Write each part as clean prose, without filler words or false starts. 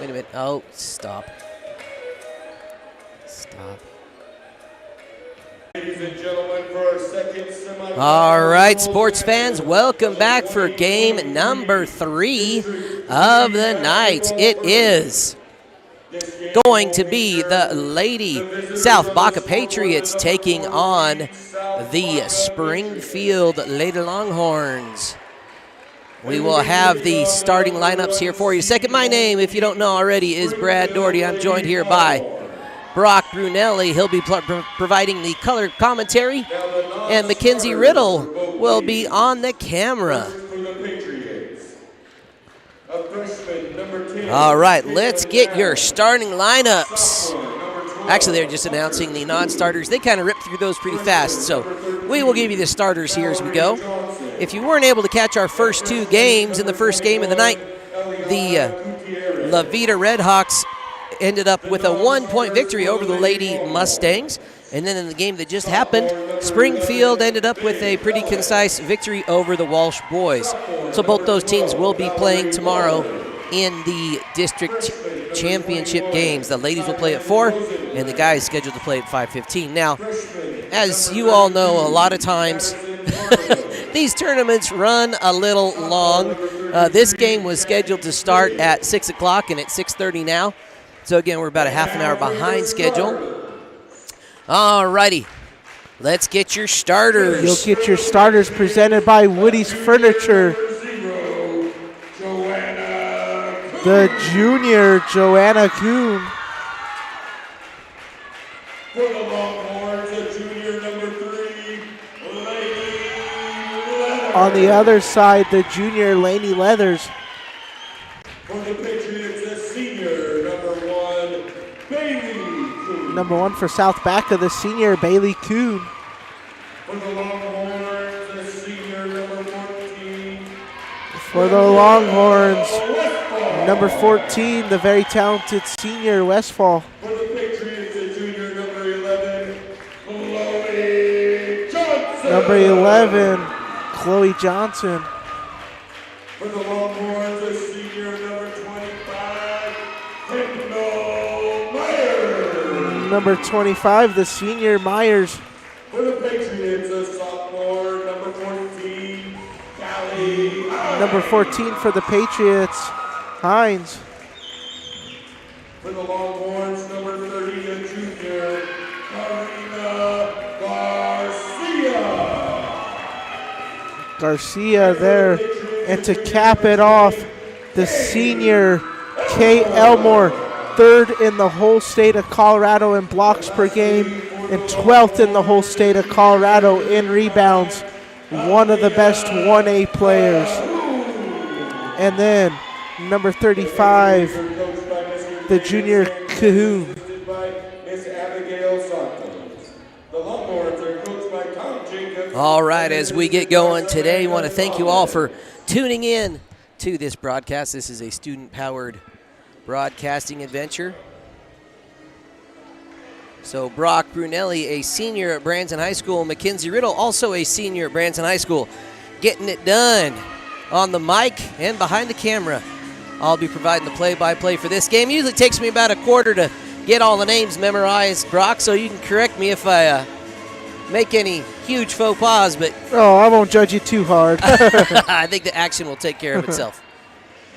Wait a minute. Oh, stop. Stop. Ladies and gentlemen, for our second semifinal. All right, sports fans, welcome back for game number 3 of the night. It is going to be the Lady South Baca Patriots taking on the Springfield Lady Longhorns. We will have the starting lineups here for you. Second, my name, if you don't know already, is Brad Doherty. I'm joined here by Brock Brunelli. He'll be providing the color commentary, and Mackenzie Riddle will be on the camera. All right, let's get your starting lineups. Actually, they're just announcing the non-starters. They kind of rip through those pretty fast, so we will give you the starters here as we go. If you weren't able to catch our first 2 games in the first game of the night, the La Vida Redhawks ended up with a 1-point victory over the Lady Mustangs. And then in the game that just happened, Springfield ended up with a pretty concise victory over the Walsh boys. So both those teams will be playing tomorrow in the district championship games. The ladies will play at 4, and the guys scheduled to play at 5:15. Now, as you all know, a lot of times these tournaments run a little long. This game was scheduled to start at 6 o'clock, and it's 6:30 now. So again, we're about a half an hour behind schedule. All righty, let's get your starters. You'll get your starters presented by Woody's Furniture. The junior, Joanna Kuhn. For the Longhorns, the junior number 3, Laney Leathers. On the other side, the junior, Laney Leathers. For the Patriots, the senior number 1, Bailey Kuhn. Number 1 for South Baca, the senior, Bailey Kuhn. For the Longhorns, the senior number 14. For the Longhorns, number 14, the very talented senior, Westfall. For the Patriots, the junior number 11, Chloe Johnson. Number 11, Chloe Johnson. For the Longhorns, the senior number 25, Hypno Myers. Number 25, the senior, Myers. For the Patriots, the sophomore number 14, Callie. Number 14 for the Patriots, Hines. For the Longhorns, number 30, the junior, Karina Garcia. Garcia there. And to cap it off, the senior, Kay Elmore, 3rd in the whole state of Colorado in blocks per game and 12th in the whole state of Colorado in rebounds. One of the best 1A players. And then number 35, the junior Cahoon. All right, as we get going today, I want to thank you all for tuning in to this broadcast. This is a student-powered broadcasting adventure. So Brock Brunelli, a senior at Branson High School. Mackenzie Riddle, also a senior at Branson High School. Getting it done on the mic and behind the camera. I'll be providing the play-by-play for this game. Usually takes me about a quarter to get all the names memorized, Brock, so you can correct me if I make any huge faux pas, but Oh, I won't judge you too hard. I think the action will take care of itself.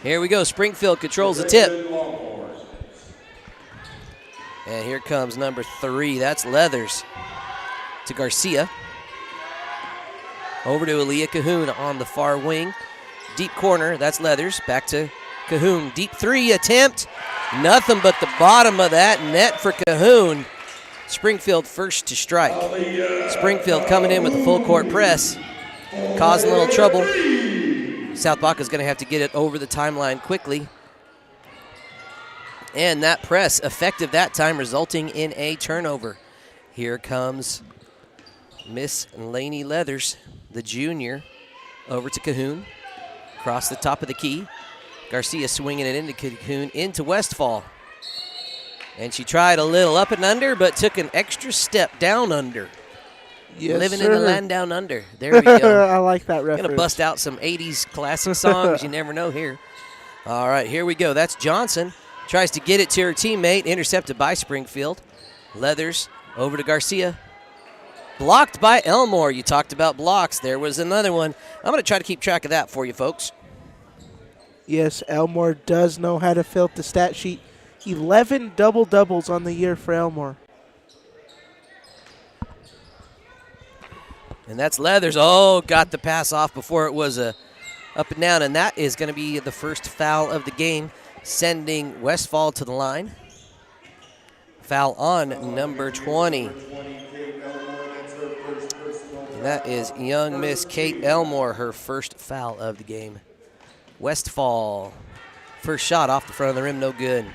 Here we go. Springfield controls the tip. And here comes number 3. That's Leathers to Garcia. Over to Aaliyah Cahoon on the far wing. Deep corner. That's Leathers. Back to Cahoon. Deep 3 attempt. Nothing but the bottom of that net for Cahoon. Springfield first to strike. Springfield coming in with a full court press, causing a little trouble. South Baca's going to have to get it over the timeline quickly. And that press effective that time, resulting in a turnover. Here comes Miss Laney Leathers, the junior, over to Cahoon. Across the top of the key. Garcia swinging it into Cahoon, into Westfall. And she tried a little up and under, but took an extra step down under. Yes, Living sir. in the land down under. There we go. I like that reference. Going to bust out some 80s classic songs. You never know here. All right, here we go. That's Johnson Tries to get it to her teammate, intercepted by Springfield. Leathers over to Garcia. Blocked by Elmore. You talked about blocks. There was another one. I'm going to try to keep track of that for you, folks. Yes, Elmore does know how to fill up the stat sheet. 11 double-doubles on the year for Elmore. And that's Leathers. Oh, got the pass off before it was a up and down. And that is going to be the first foul of the game, sending Westfall to the line. Foul on number 20. And that is young Miss Kate Elmore, her first foul of the game. Westfall, first shot off the front of the rim, no good.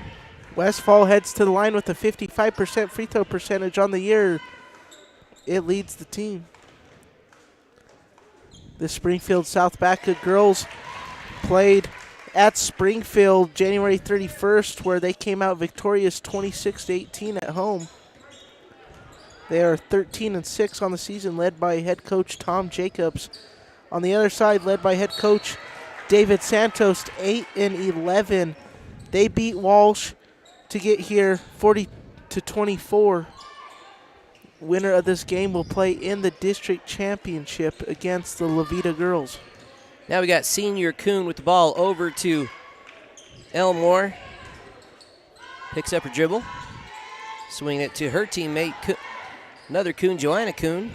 Westfall heads to the line with a 55% free throw percentage on the year. It leads the team. The Springfield South Baca girls played at Springfield January 31st, where they came out victorious 26-18 at home. They are 13-6 on the season, led by head coach Tom Jacobs. On the other side, led by head coach David Santos, 8-11. They beat Walsh to get here 40-24. Winner of this game will play in the district championship against the Levita girls. Now we got senior Kuhn with the ball over to Elmore. Picks up her dribble. Swinging it to her teammate, another Kuhn, Joanna Kuhn.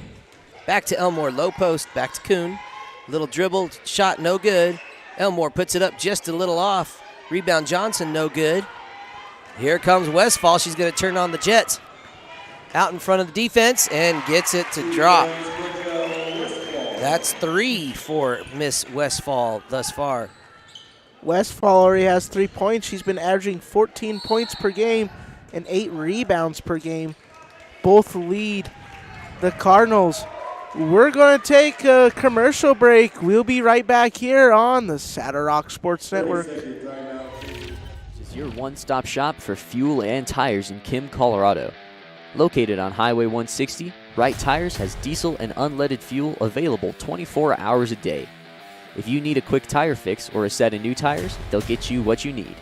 Back to Elmore, low post, back to Kuhn. Little dribble, shot no good. Elmore puts it up just a little off. Rebound Johnson, no good. Here comes Westfall. She's going to turn on the Jets. Out in front of the defense and gets it to drop. That's 3 for Miss Westfall thus far. Westfall already has 3 points. She's been averaging 14 points per game and 8 rebounds per game. Both lead the Cardinals. We're going to take a commercial break. We'll be right back here on the Saddle Rock Sports Network. This is your one-stop shop for fuel and tires in Kim, Colorado. Located on Highway 160, Wright Tires has diesel and unleaded fuel available 24 hours a day. If you need a quick tire fix or a set of new tires, they'll get you what you need.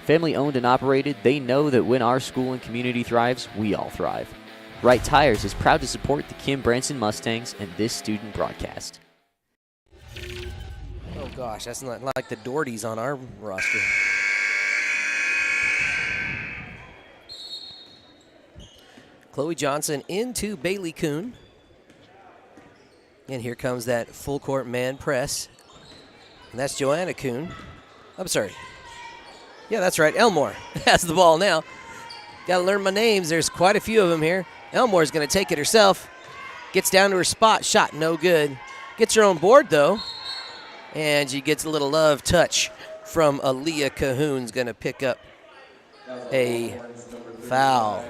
Family owned and operated, they know that when our school and community thrives, we all thrive. Wright Tires is proud to support the Kim Branson Mustangs and this student broadcast. Oh gosh, that's not like the Dohertys on our roster. Chloe Johnson into Bailey Kuhn. And here comes that full court man press. And that's Joanna Kuhn. I'm sorry. Yeah, that's right. Elmore has the ball now. Got to learn my names. There's quite a few of them here. Elmore's going to take it herself. Gets down to her spot. Shot no good. Gets her own board, though. And she gets a little love touch from Aaliyah Cahoon's going to pick up a foul.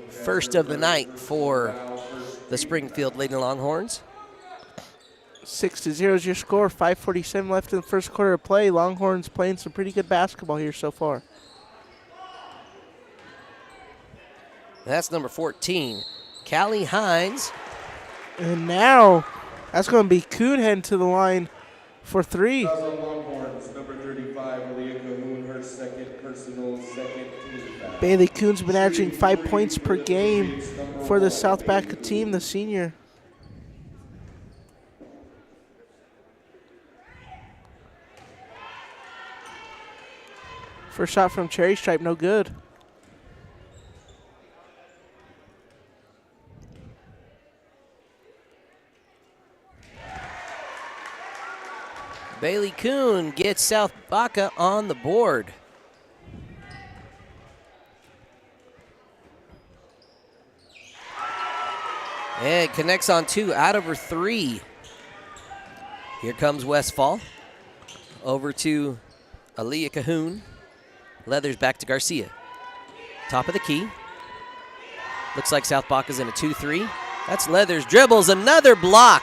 First of the night for the Springfield Lady Longhorns. 6-0 is your score. 5:47 left in the first quarter of play. Longhorns playing some pretty good basketball here so far. That's number 14, Callie Hines. And now that's going to be Kuhn heading to the line for 3. Longhorns, number 35, Aaliyah Cahoon, her second personal, second team foul. Bailey Kuhn's been averaging 5 points per game for the South Baca team, the senior. First shot from Cherry Stripe, no good. Bailey Kuhn gets South Baca on the board. And connects on 2 out of her 3. Here comes Westfall. Over to Aaliyah Cahoon. Leathers back to Garcia. Top of the key. Looks like South Baca's in a 2-3. That's Leathers. Dribbles, another block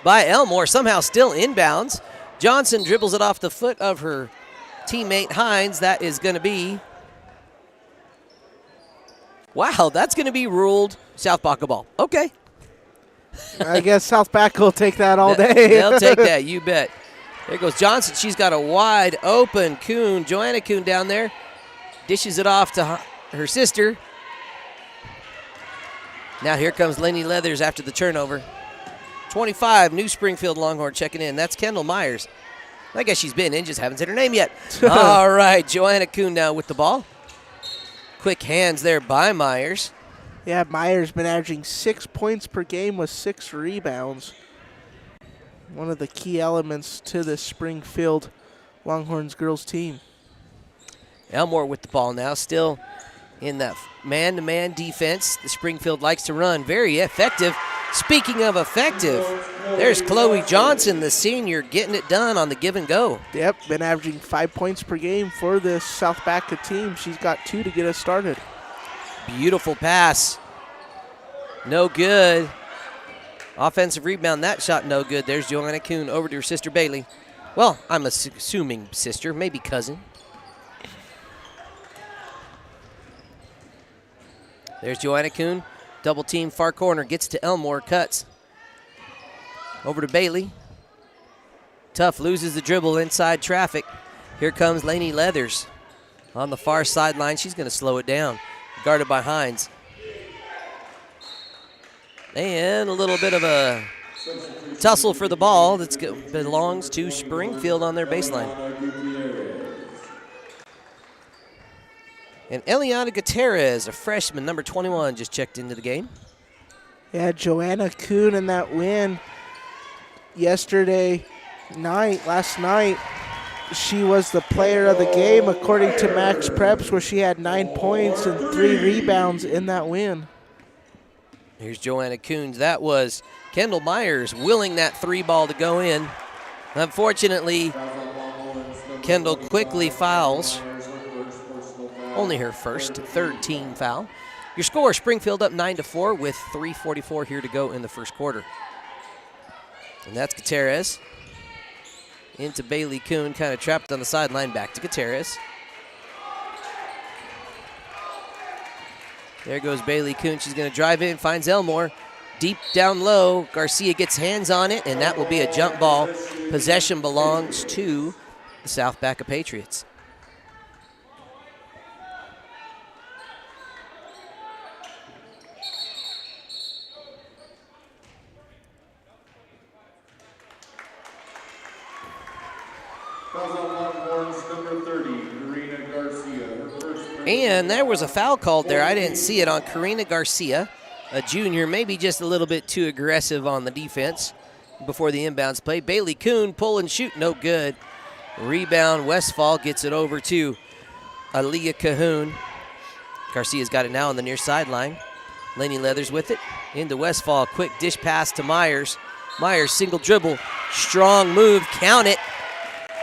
by Elmore. Somehow still inbounds. Johnson dribbles it off the foot of her teammate Hines. That is going to be, wow, that's going to be ruled South Baca ball. Okay. I guess South Baca will take that all day. They'll take that, you bet. There goes Johnson. She's got a wide open Kuhn. Joanna Kuhn down there. dishes it off to her sister. Now here comes Lainey Leathers after the turnover. 25, New Springfield Longhorn checking in. That's Kendall Myers. I guess she's been in, just haven't said her name yet. All right, Joanna Kuhn now with the ball. Quick hands there by Myers. Yeah, Myers been averaging 6 points per game with 6 rebounds. One of the key elements to this Springfield Longhorns girls team. Elmore with the ball now, still in that man-to-man defense. The Springfield likes to run. Very effective. Speaking of effective, there's Chloe Johnson, the senior, getting it done on the give and go. Yep, been averaging 5 points per game for this South Baca team. She's got 2 to get us started. Beautiful pass. No good. Offensive rebound, that shot no good. There's Joanna Kuhn over to her sister Bailey. Well, I'm assuming sister, maybe cousin. There's Joanna Kuhn. Double team far corner, gets to Elmore, cuts. Over to Bailey. Tough loses the dribble inside traffic. Here comes Lainey Leathers on the far sideline. She's going to slow it down. Guarded by Hines. And a little bit of a tussle for the ball that belongs to Springfield on their baseline. And Eliana Gutierrez, a freshman, number 21, just checked into the game. Yeah, Joanna Kuhn in that win last night, she was the player of the game according to Max Preps, where she had 9 points and 3 rebounds in that win. Here's Joanna Kuhn. That was Kendall Myers willing that 3 ball to go in. Unfortunately, Kendall quickly fouls. Only her first, third team foul. Your score, Springfield up 9-4 with 3:44 here to go in the first quarter. And that's Gutierrez. Into Bailey Kuhn, kind of trapped on the sideline, back to Gutierrez. There goes Bailey Kuhn. She's going to drive in, finds Elmore. Deep down low, Garcia gets hands on it, and that will be a jump ball. Possession belongs to the South Baca Patriots. And there was a foul called there. I didn't see it on Karina Garcia, a junior, maybe just a little bit too aggressive on the defense before the inbounds play. Bailey Kuhn, pull and shoot, no good. Rebound, Westfall gets it over to Aaliyah Cahoon. Garcia's got it now on the near sideline. Lainey Leathers with it. Into Westfall, quick dish pass to Myers. Myers, single dribble, strong move, count it.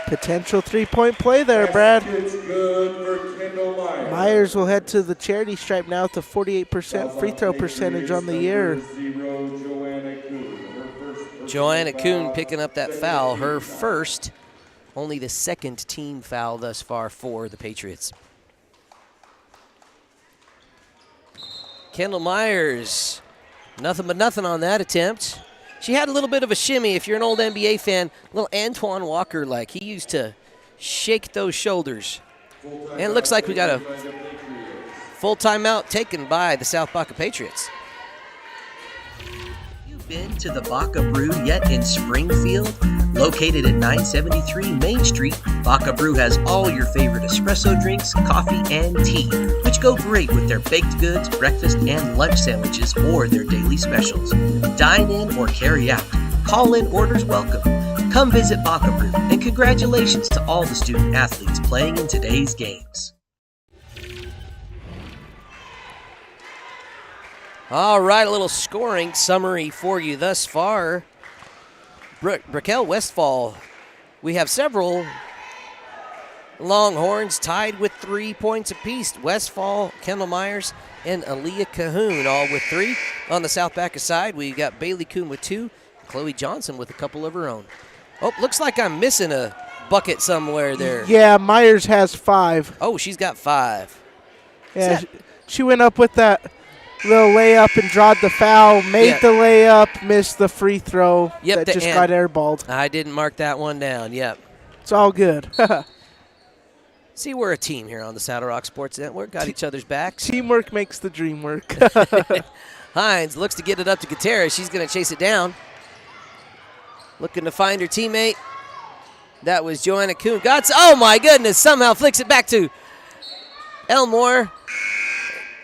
Potential 3-point play there, Brad. It's good for Kendall Myers. Myers will head to the charity stripe now with a 48% free throw percentage on the year. Joanna Kuhn picking up that foul, her first, only the second team foul thus far for the Patriots. Kendall Myers, nothing but nothing on that attempt. She had a little bit of a shimmy. If you're an old NBA fan, a little Antoine Walker-like. He used to shake those shoulders. And it looks like we got a full timeout taken by the South Baca Patriots. You've been to the Baca Brew yet in Springfield? Located at 973 Main Street, Baca Brew has all your favorite espresso drinks, coffee, and tea, which go great with their baked goods, breakfast, and lunch sandwiches, or their daily specials. Dine in or carry out. Call-in orders welcome. Come visit Baca Brew, and congratulations to all the student athletes playing in today's games. All right, a little scoring summary for you thus far. Raquel Westfall, we have several Longhorns tied with 3 points apiece. Westfall, Kendall Myers, and Aaliyah Cahoon all with 3. On the South Baca side, we got Bailey Kuhn with 2, Chloe Johnson with a couple of her own. Oh, looks like I'm missing a bucket somewhere there. Yeah, Myers has 5. Oh, she's got 5. Yeah, she went up with that little layup and drawed the foul, made the layup, missed the free throw that just got airballed. I didn't mark that one down, yep. It's all good. See, we're a team here on the Saddle Rock Sports Network. Got each other's backs. Teamwork makes the dream work. Hines looks to get it up to Gutierrez. She's going to chase it down. Looking to find her teammate. That was Joanna Kuhn. Oh, my goodness. Somehow flicks it back to Elmore.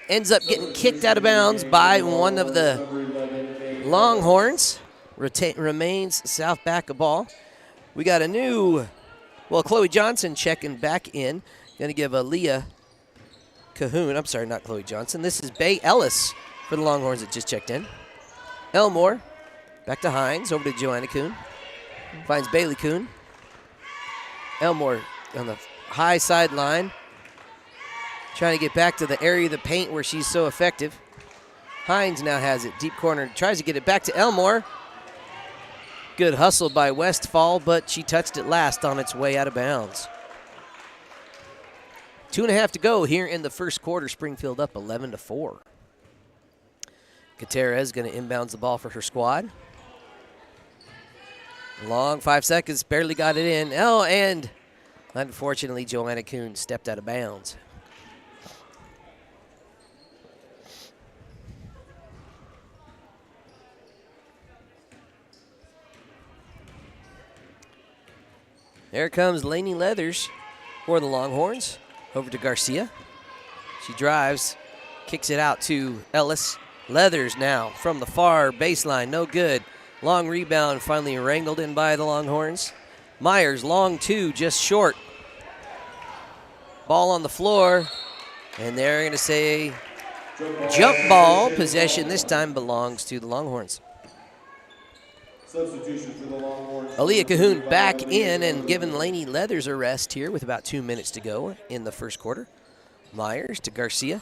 Ends up getting kicked out of bounds by one of the Longhorns. Remains South Baca ball. We got a new, Chloe Johnson checking back in. Going to give Aaliyah Cahoon. I'm sorry, not Chloe Johnson. This is Bay Ellis for the Longhorns that just checked in. Elmore back to Hines. Over to Joanna Kuhn. Finds Bailey Kuhn. Elmore on the high sideline. Trying to get back to the area of the paint where she's so effective. Hines now has it. Deep corner. Tries to get it back to Elmore. Good hustle by Westfall, but she touched it last on its way out of bounds. 2.5 to go here in the first quarter. Springfield up 11-4. Gutierrez going to inbounds the ball for her squad. Long 5 seconds, barely got it in. Oh, and unfortunately, Joanna Kuhn stepped out of bounds. There comes Lainey Leathers for the Longhorns. Over to Garcia. She drives, kicks it out to Ellis. Leathers now from the far baseline, no good. Long rebound, finally wrangled in by the Longhorns. Myers, long two, just short. Ball on the floor, and they're going to say jump ball. Possession this time belongs to the Longhorns. Substitution for the Longhorns. Aaliyah Cahoon back in and giving Lainey Leathers a rest here with about 2 minutes to go in the first quarter. Myers to Garcia.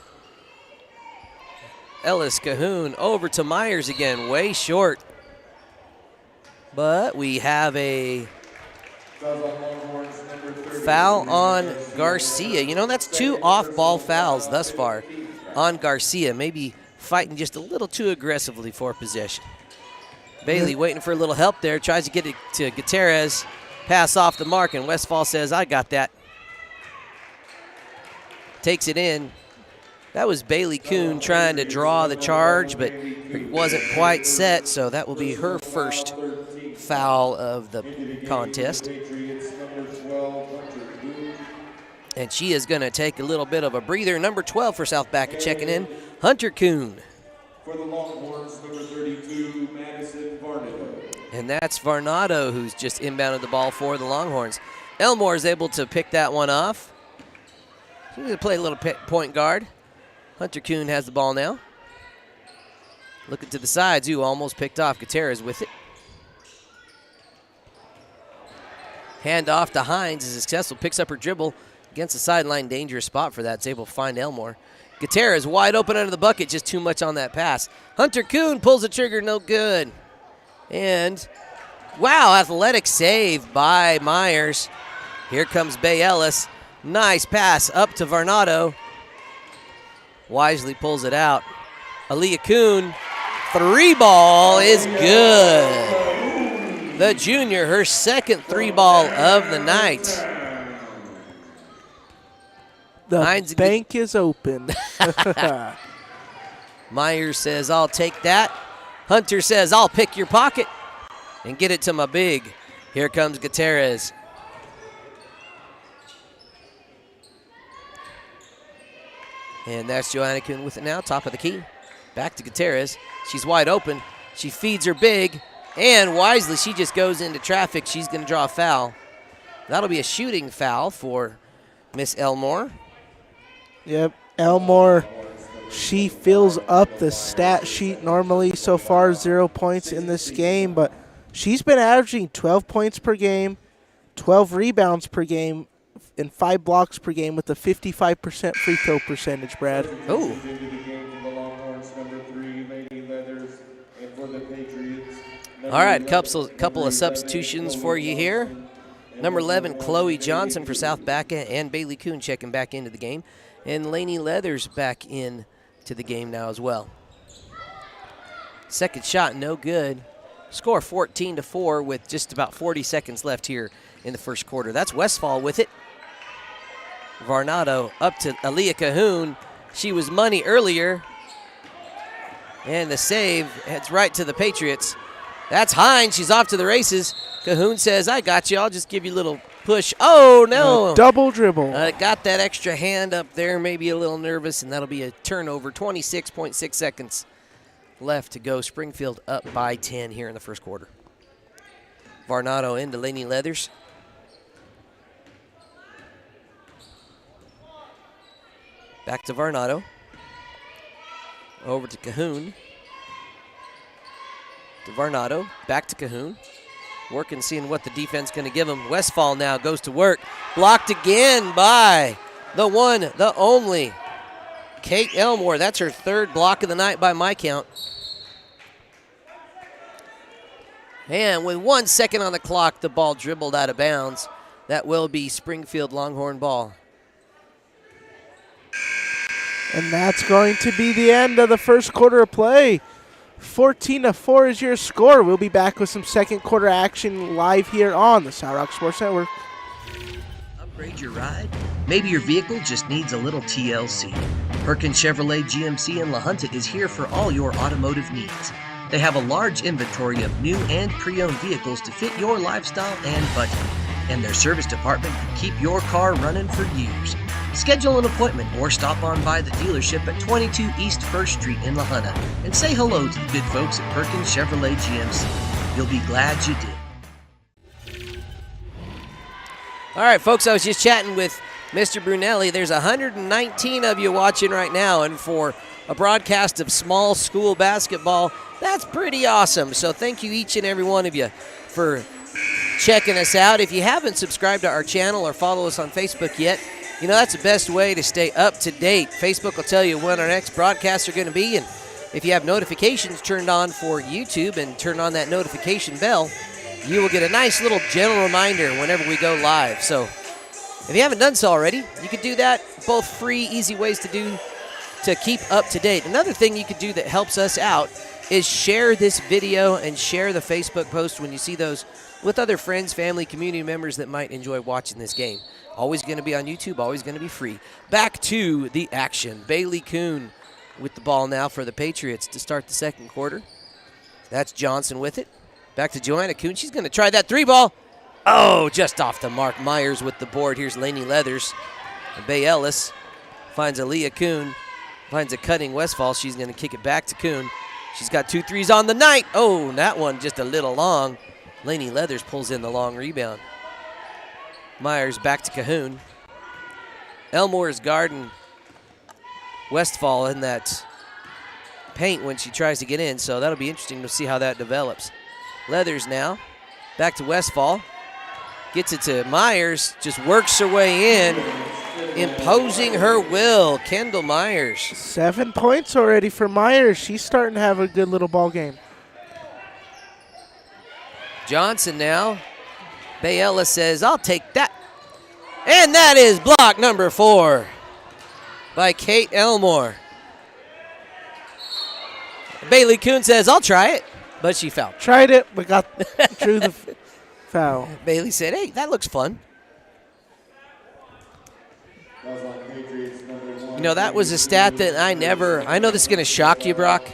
Ellis Cahoon over to Myers again, way short. But we have a foul on Garcia. You know, that's 2 off-ball fouls thus far on Garcia. Maybe fighting just a little too aggressively for possession. Bailey waiting for a little help there. Tries to get it to Gutierrez. Pass off the mark, and Westfall says, I got that. Takes it in. That was Bailey Kuhn trying to draw the charge, but it wasn't quite set, so that will be her first foul of the contest. And she is going to take a little bit of a breather. Number 12 for South Baca checking in, Hunter Kuhn. For the Longhorns, number 32, Madison Varnado. And that's Varnado who's just inbounded the ball for the Longhorns. Elmore is able to pick that one off. She's going to play a little point guard. Hunter Kuhn has the ball now. Looking to the sides. Ooh, almost picked off. Gutierrez with it. Hand off to Hines is successful. Picks up her dribble against the sideline. Dangerous spot for that. It's able to find Elmore. Gutierrez wide open under the bucket. Just too much on that pass. Hunter Kuhn pulls the trigger. No good. And, wow, athletic save by Myers. Here comes Bay Ellis. Nice pass up to Varnado. Wisely pulls it out. Aaliyah Kuhn, 3-ball is good. The junior, her second 3-ball of the night. The bank is open. Myers says, I'll take that. Hunter says, I'll pick your pocket and get it to my big. Here comes Gutierrez. And that's Joanna Kuhn with it now, top of the key. Back to Gutierrez. She's wide open. She feeds her big. And wisely, she just goes into traffic. She's going to draw a foul. That'll be a shooting foul for Miss Elmore. Yep, Elmore, she fills up the stat sheet normally. So far, 0 points in this game, but she's been averaging 12 points per game, 12 rebounds per game, and 5 blocks per game with a 55% free throw percentage, Brad. Oh. All right, couple of substitutions for you here. Number 11, Chloe Johnson for South Baca, and Bailey Kuhn checking back into the game. And Lainey Leathers back in to the game now as well. Second shot, no good. Score 14-4 with just about 40 seconds left here in the first quarter. That's Westfall with it. Varnado up to Aaliyah Cahoon. She was money earlier. And the save heads right to the Patriots. That's Hines. She's off to the races. Cahoon says, I got you. I'll just give you a little push. Oh, no. Double dribble. Got that extra hand up there, maybe a little nervous, and that'll be a turnover. 26.6 seconds left to go. Springfield up by 10 here in the first quarter. Varnado into Laney Leathers. Back to Varnado. Over to Cahoon. To Varnado. Back to Cahoon. Working, seeing what the defense going to give him. Westfall now goes to work. Blocked again by the one, the only, Kate Elmore. That's her third block of the night by my count. And with 1 second on the clock, the ball dribbled out of bounds. That will be Springfield Longhorn ball. And that's going to be the end of the first quarter of play. 14-4 is your score. We'll be back with some second quarter action live here on the Sour Rock Sports Network. Upgrade your ride? Maybe your vehicle just needs a little TLC. Perkins Chevrolet GMC in La Junta is here for all your automotive needs. They have a large inventory of new and pre-owned vehicles to fit your lifestyle and budget. And their service department can keep your car running for years. Schedule an appointment or stop on by the dealership at 22 East 1st Street in La Junta and say hello to the good folks at Perkins Chevrolet GMC. You'll be glad you did. All right, folks, I was just chatting with Mr. Brunelli. There's 119 of you watching right now, and for a broadcast of small school basketball, that's pretty awesome. So thank you each and every one of you for checking us out. If you haven't subscribed to our channel or follow us on Facebook yet, you know, that's the best way to stay up to date. Facebook will tell you when our next broadcasts are going to be, and if you have notifications turned on for YouTube and turn on that notification bell, you will get a nice little gentle reminder whenever we go live. So if you haven't done so already, you could do that. Both free, easy ways to do to keep up to date. Another thing you could do that helps us out is share this video and share the Facebook post when you see those with other friends, family, community members that might enjoy watching this game. Always going to be on YouTube, always going to be free. Back to the action. Bailey Kuhn with the ball now for the Patriots to start the second quarter. That's Johnson with it. Back to Joanna Kuhn. She's going to try that three ball. Oh, just off the mark. Myers with the board. Here's Laney Leathers. And Bay Ellis finds Aaliyah Kuhn. Finds a cutting Westfall. She's going to kick it back to Kuhn. She's got 2 threes on the night. Oh, that one just a little long. Laney Leathers pulls in the long rebound. Myers back to Cahoon. Elmore is guarding Westfall in that paint when she tries to get in, so that'll be interesting to see how that develops. Leathers now. Back to Westfall. Gets it to Myers. Just works her way in. Imposing her will. Kendall Myers. 7 points already for Myers. She's starting to have a good little ball game. Johnson now. Bay Ellis says, I'll take that. And that is block number 4 by Kate Elmore. Bailey Kuhn says, I'll try it, but she fouled. Tried it, but drew the foul. Bailey said, hey, that looks fun. You know, that was a stat that I know this is going to shock you, Brock.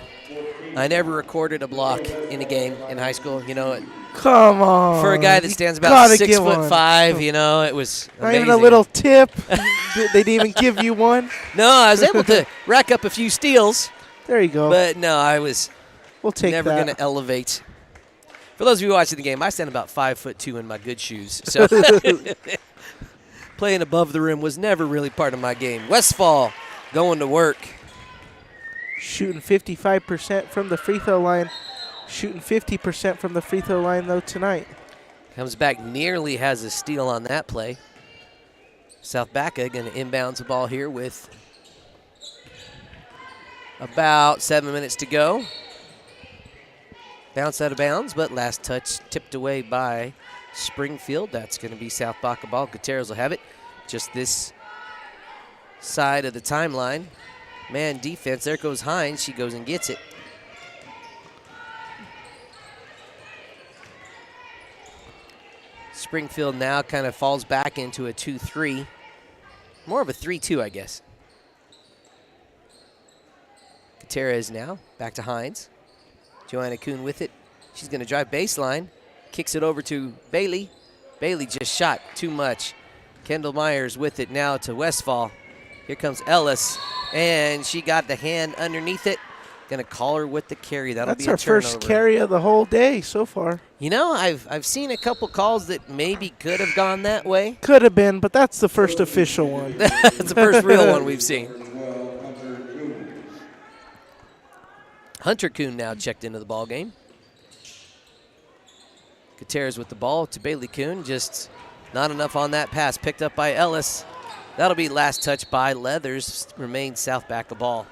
I never recorded a block in a game in high school. You know, come on. For a guy that stands about 6'5", you know, it was amazing. Not even a little tip. They didn't even give you one. No, I was able to rack up a few steals. There you go. But no, I was never going to elevate. For those of you watching the game, I stand about 5'2" in my good shoes. So playing above the rim was never really part of my game. Westfall going to work. Shooting 55% from the free throw line. Shooting 50% from the free throw line, though, tonight. Comes back, nearly has a steal on that play. South Baca going to inbounds the ball here with about 7 minutes to go. Bounce out of bounds, but last touch tipped away by Springfield. That's going to be South Baca ball. Gutierrez will have it just this side of the timeline. Man defense. There goes Hines. She goes and gets it. Springfield now kind of falls back into a 2-3. More of a 3-2, I guess. Gutierrez now back to Hines. Joanna Kuhn with it. She's going to drive baseline. Kicks it over to Bailey. Bailey just shot too much. Kendall Myers with it now to Westfall. Here comes Ellis, and she got the hand underneath it. Going to call her with the carry. That'll be a turnover. That's our first carry of the whole day so far. You know, I've seen a couple calls that maybe could have gone that way. Could have been, but that's the first official one. That's the first real one we've seen. Hunter Kuhn now checked into the ball game. Gutierrez with the ball to Bailey Kuhn. Just not enough on that pass. Picked up by Ellis. That'll be last touch by Leathers. Remains South Baca ball.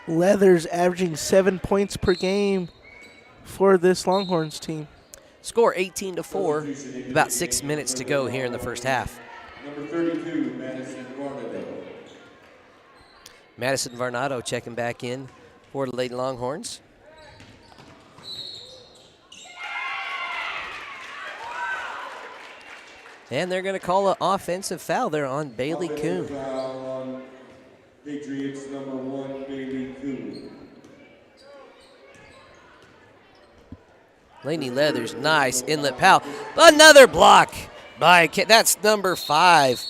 Leathers averaging 7 points per game for this Longhorns team. Score 18-4. About 6 minutes to go here in the first half. Number 32, Madison Varnado. Madison Varnado checking back in for the Lady Longhorns. And they're going to call an offensive foul there on Bailey Kuhn. Foul on Patriots number 1, Bailey Kuhn. Lainey Leathers, nice inlet pal. Another block by that's number 5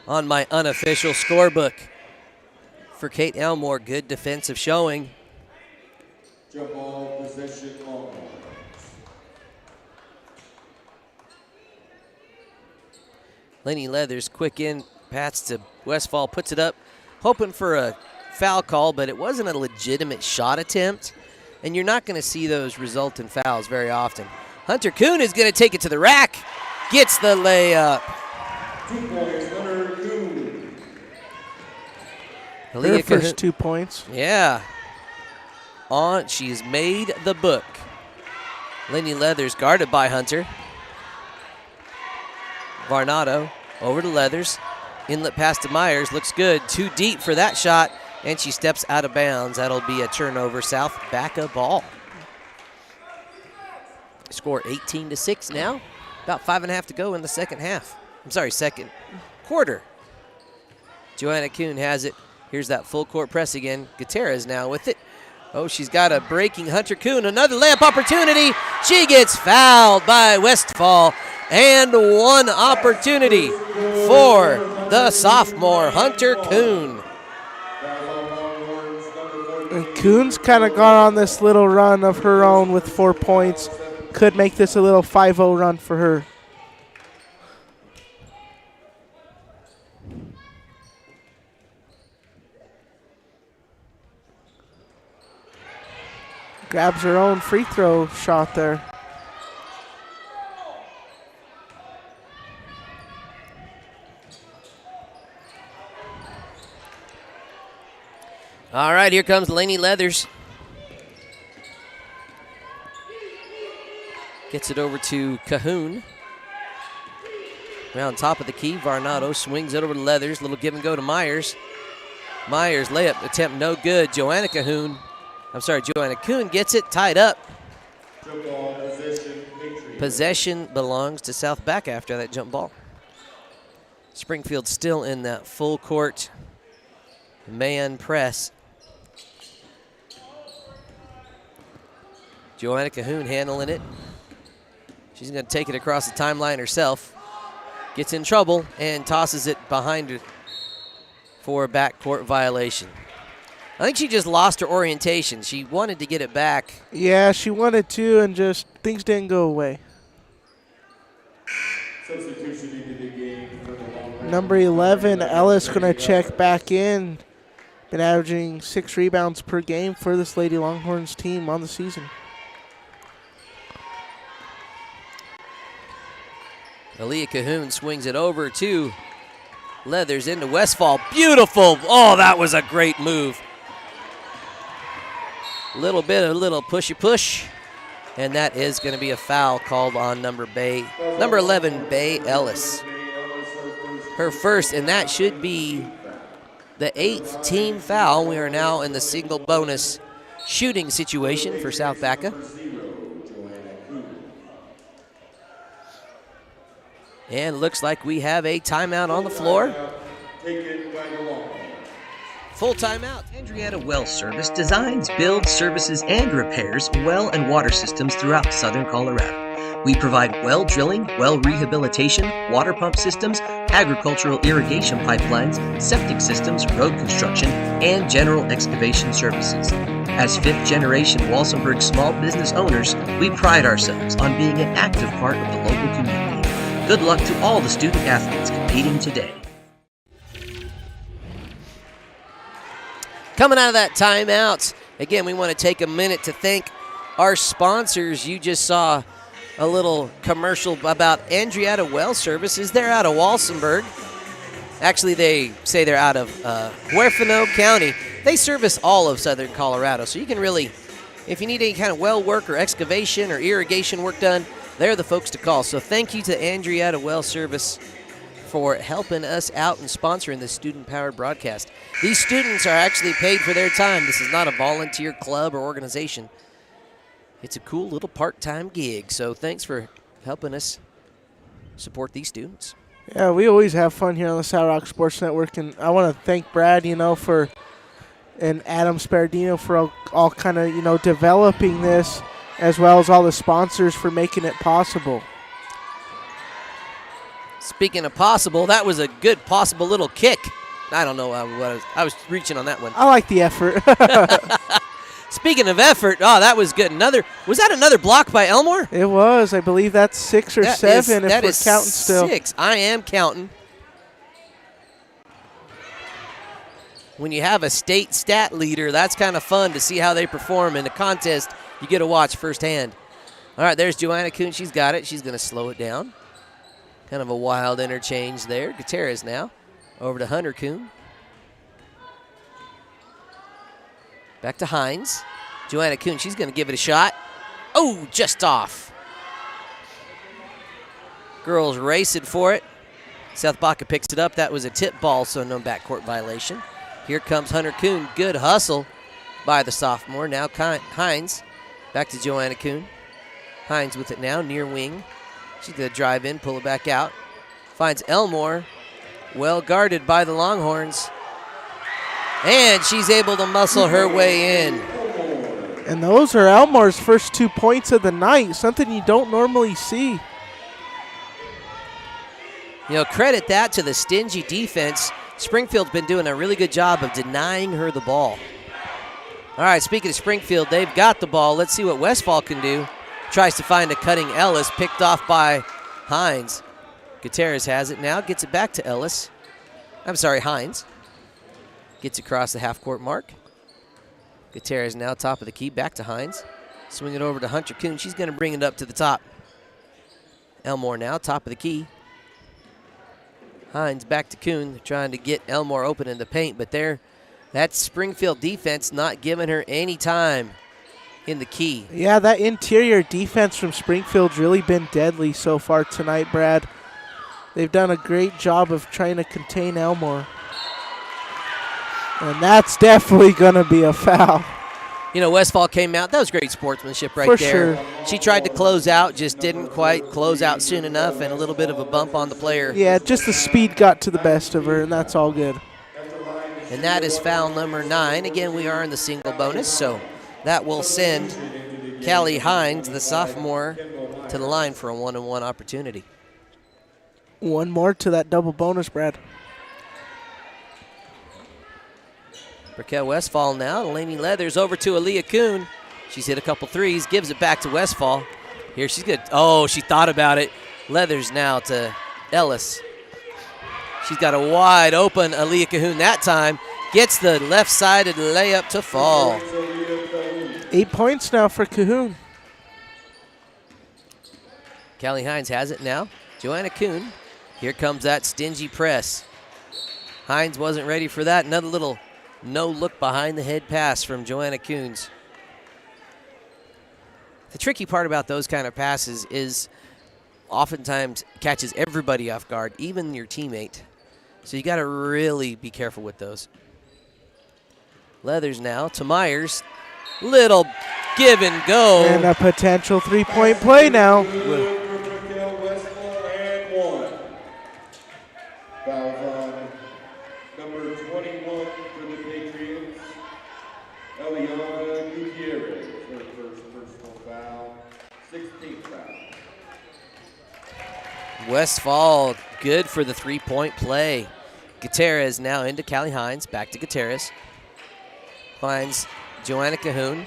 on my unofficial scorebook. For Kate Elmore, good defensive showing. Jump ball possession Longhorns. Lainey Leathers, quick in, pass to Westfall, puts it up, hoping for a foul call, but it wasn't a legitimate shot attempt, and you're not going to see those result in fouls very often. Hunter Kuhn is going to take it to the rack, gets the layup. 2 points, Hunter Kuhn. Her first 2 points. Yeah. She's made the book. Lainey Leathers guarded by Hunter. Varnado over to Leathers. Inlet pass to Myers. Looks good. Too deep for that shot. And she steps out of bounds. That'll be a turnover. South Baca ball. Score 18-6 now. About 5.5 to go in the second half. I'm sorry, second quarter. Joanna Kuhn has it. Here's that full court press again. Gutierrez now with it. Oh, she's got a breaking Hunter Kuhn. Another layup opportunity. She gets fouled by Westfall. And one opportunity for the sophomore, Hunter Kuhn. And Kuhn's kind of gone on this little run of her own with 4 points. Could make this a little 5-0 run for her. Grabs her own free throw shot there. All right, here comes Lainey Leathers. Gets it over to Cahoon. Around top of the key, Varnado swings it over to Leathers. Little give and go to Myers. Myers layup attempt no good. Joanna Kuhn gets it tied up. Possession belongs to South Baca after that jump ball. Springfield still in that full court man press. Joanna Cahoon handling it. She's going to take it across the timeline herself. Gets in trouble and tosses it behind her for a backcourt violation. I think she just lost her orientation. She wanted to get it back. Yeah, she wanted to, and just things didn't go away. Substitution into the game for the Longhorns. Number 11, Ellis going to check back in. Been averaging 6 rebounds per game for this Lady Longhorns team on the season. Aaliyah Cahoon swings it over to Leathers into Westfall. Beautiful. Oh, that was a great move. A little pushy push. And that is going to be a foul called on number 11, Bay Ellis. Her first, and that should be the 8th team foul. We are now in the single bonus shooting situation for South Baca. And looks like we have a timeout on the floor. Taken by full timeout. Andrietta Well Service designs, builds, services, and repairs well and water systems throughout southern Colorado. We provide well drilling, well rehabilitation, water pump systems, agricultural irrigation pipelines, septic systems, road construction, and general excavation services. As fifth-generation Walsenburg small business owners, we pride ourselves on being an active part of the local community. Good luck to all the student athletes competing today. Coming out of that timeout, again, we want to take a minute to thank our sponsors. You just saw a little commercial about Andrietta Well Services. They're out of Walsenburg. Actually, they say they're out of Huerfano County. They service all of southern Colorado, so you can really, if you need any kind of well work or excavation or irrigation work done, they're the folks to call. So thank you to Andrietta Well Service for helping us out and sponsoring this student-powered broadcast. These students are actually paid for their time. This is not a volunteer club or organization. It's a cool little part-time gig, so thanks for helping us support these students. Yeah, we always have fun here on the Saddle Rock Sports Network, and I want to thank Brad, for and Adam Sparadino for all kind of, developing this, as well as all the sponsors for making it possible. Speaking of possible, that was a good possible little kick. I don't know what I was reaching on that one. I like the effort. Speaking of effort, that was good. Was that another block by Elmore? It was. I believe that's 6 or 7 if we're counting still. 6. I am counting. When you have a state stat leader, that's kind of fun to see how they perform in a contest you get to watch firsthand. All right, there's Joanna Kuhn. She's got it. She's going to slow it down. Kind of a wild interchange there. Gutierrez now over to Hunter Kuhn. Back to Hines. Joanna Kuhn, she's going to give it a shot. Oh, just off. Girls racing for it. South Baca picks it up. That was a tip ball, so no backcourt violation. Here comes Hunter Kuhn. Good hustle by the sophomore. Now Hines back to Joanna Kuhn. Hines with it now, near wing. She's going to drive in, pull it back out. Finds Elmore. Well guarded by the Longhorns. And she's able to muscle her way in. And those are Elmore's first 2 points of the night, something you don't normally see. Credit that to the stingy defense. Springfield's been doing a really good job of denying her the ball. All right, speaking of Springfield, they've got the ball. Let's see what Westfall can do. Tries to find a cutting Ellis, picked off by Hines. Gutierrez has it now, gets it back to Ellis. Hines. Gets across the half-court mark. Gutierrez now top of the key, back to Hines. Swing it over to Hunter Kuhn. She's going to bring it up to the top. Elmore now, top of the key. Hines back to Kuhn, trying to get Elmore open in the paint, but that's Springfield defense not giving her any time in the key. Yeah, that interior defense from Springfield's really been deadly so far tonight, Brad. They've done a great job of trying to contain Elmore. And that's definitely going to be a foul. Westfall came out. That was great sportsmanship right For there. sure. She tried to close out, just didn't quite close out soon enough, and a little bit of a bump on the player. Yeah, just the speed got to the best of her, and that's all good. And that is foul number 9. Again, we are in the single bonus, so that will send Callie Hines, the sophomore, to the line for a 1-on-1 opportunity. One more to that double bonus, Brad. Briquette Westfall now. Delaney Leathers over to Aaliyah Kuhn. She's hit a couple threes, gives it back to Westfall. Here she's good. Oh, she thought about it. Leathers now to Ellis. She's got a wide open Aaliyah Kuhn that time. Gets the left-sided layup to fall. 8 points now for Cahoon. Callie Hines has it now. Joanna Kuhn. Here comes that stingy press. Hines wasn't ready for that. Another little no-look behind-the-head pass from Joanna Kuhns. The tricky part about those kind of passes is oftentimes catches everybody off guard, even your teammate. So you got to really be careful with those. Leathers now to Myers. Little give and go. And a potential three-point play now. Fouls on number 21 for the Patriots. Westfall good for the three-point play. Gutierrez now into Callie Hines. Back to Gutierrez. Finds Joanna Cahoon.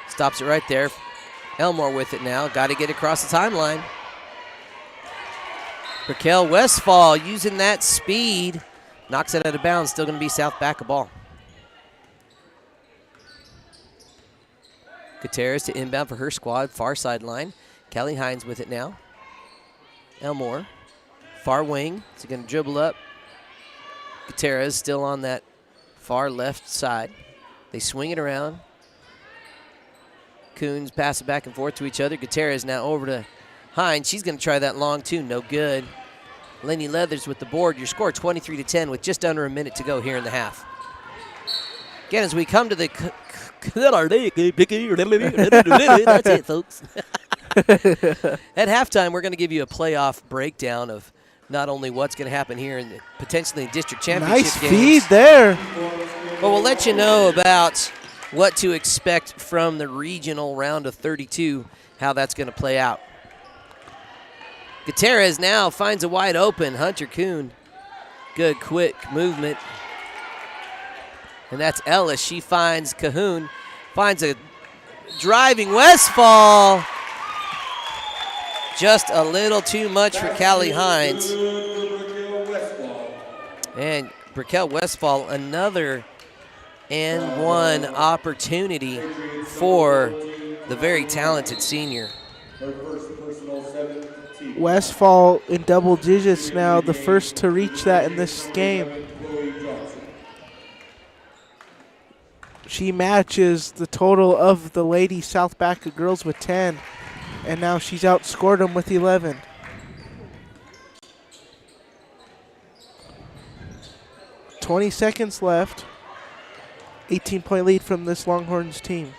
Stops it right there. Elmore with it now. Got to get across the timeline. Raquel Westfall using that speed. Knocks it out of bounds. Still going to be South Baca ball. Gutierrez to inbound for her squad. Far sideline. Callie Hines with it now. Elmore. Far wing. Is he going to dribble up? Gutierrez still on that far left side. They swing it around. Coons pass it back and forth to each other. Gutierrez now over to Hines. She's going to try that long too. No good. Lenny Leathers with the board. Your score 23-10 with just under a minute to go here in the half. Again, as we come to the that's it, folks. At halftime, we're going to give you a playoff breakdown of not only what's going to happen here in the potentially district championship Nice games. feed there. But we'll let you know about what to expect from the regional round of 32, how that's going to play out. Gutierrez now finds a wide open Hunter Kuhn. Good quick movement. And that's Ellis. She finds Cahoon. Finds a driving Westfall. Just a little too much for Callie Hines. And Raquel Westfall, another and one opportunity for the very talented senior. Westfall in double digits now, the first to reach that in this game. She matches the total of the Lady South Baca girls with 10, and now she's outscored them with 11. .20 left. 18-point lead from this Longhorns team.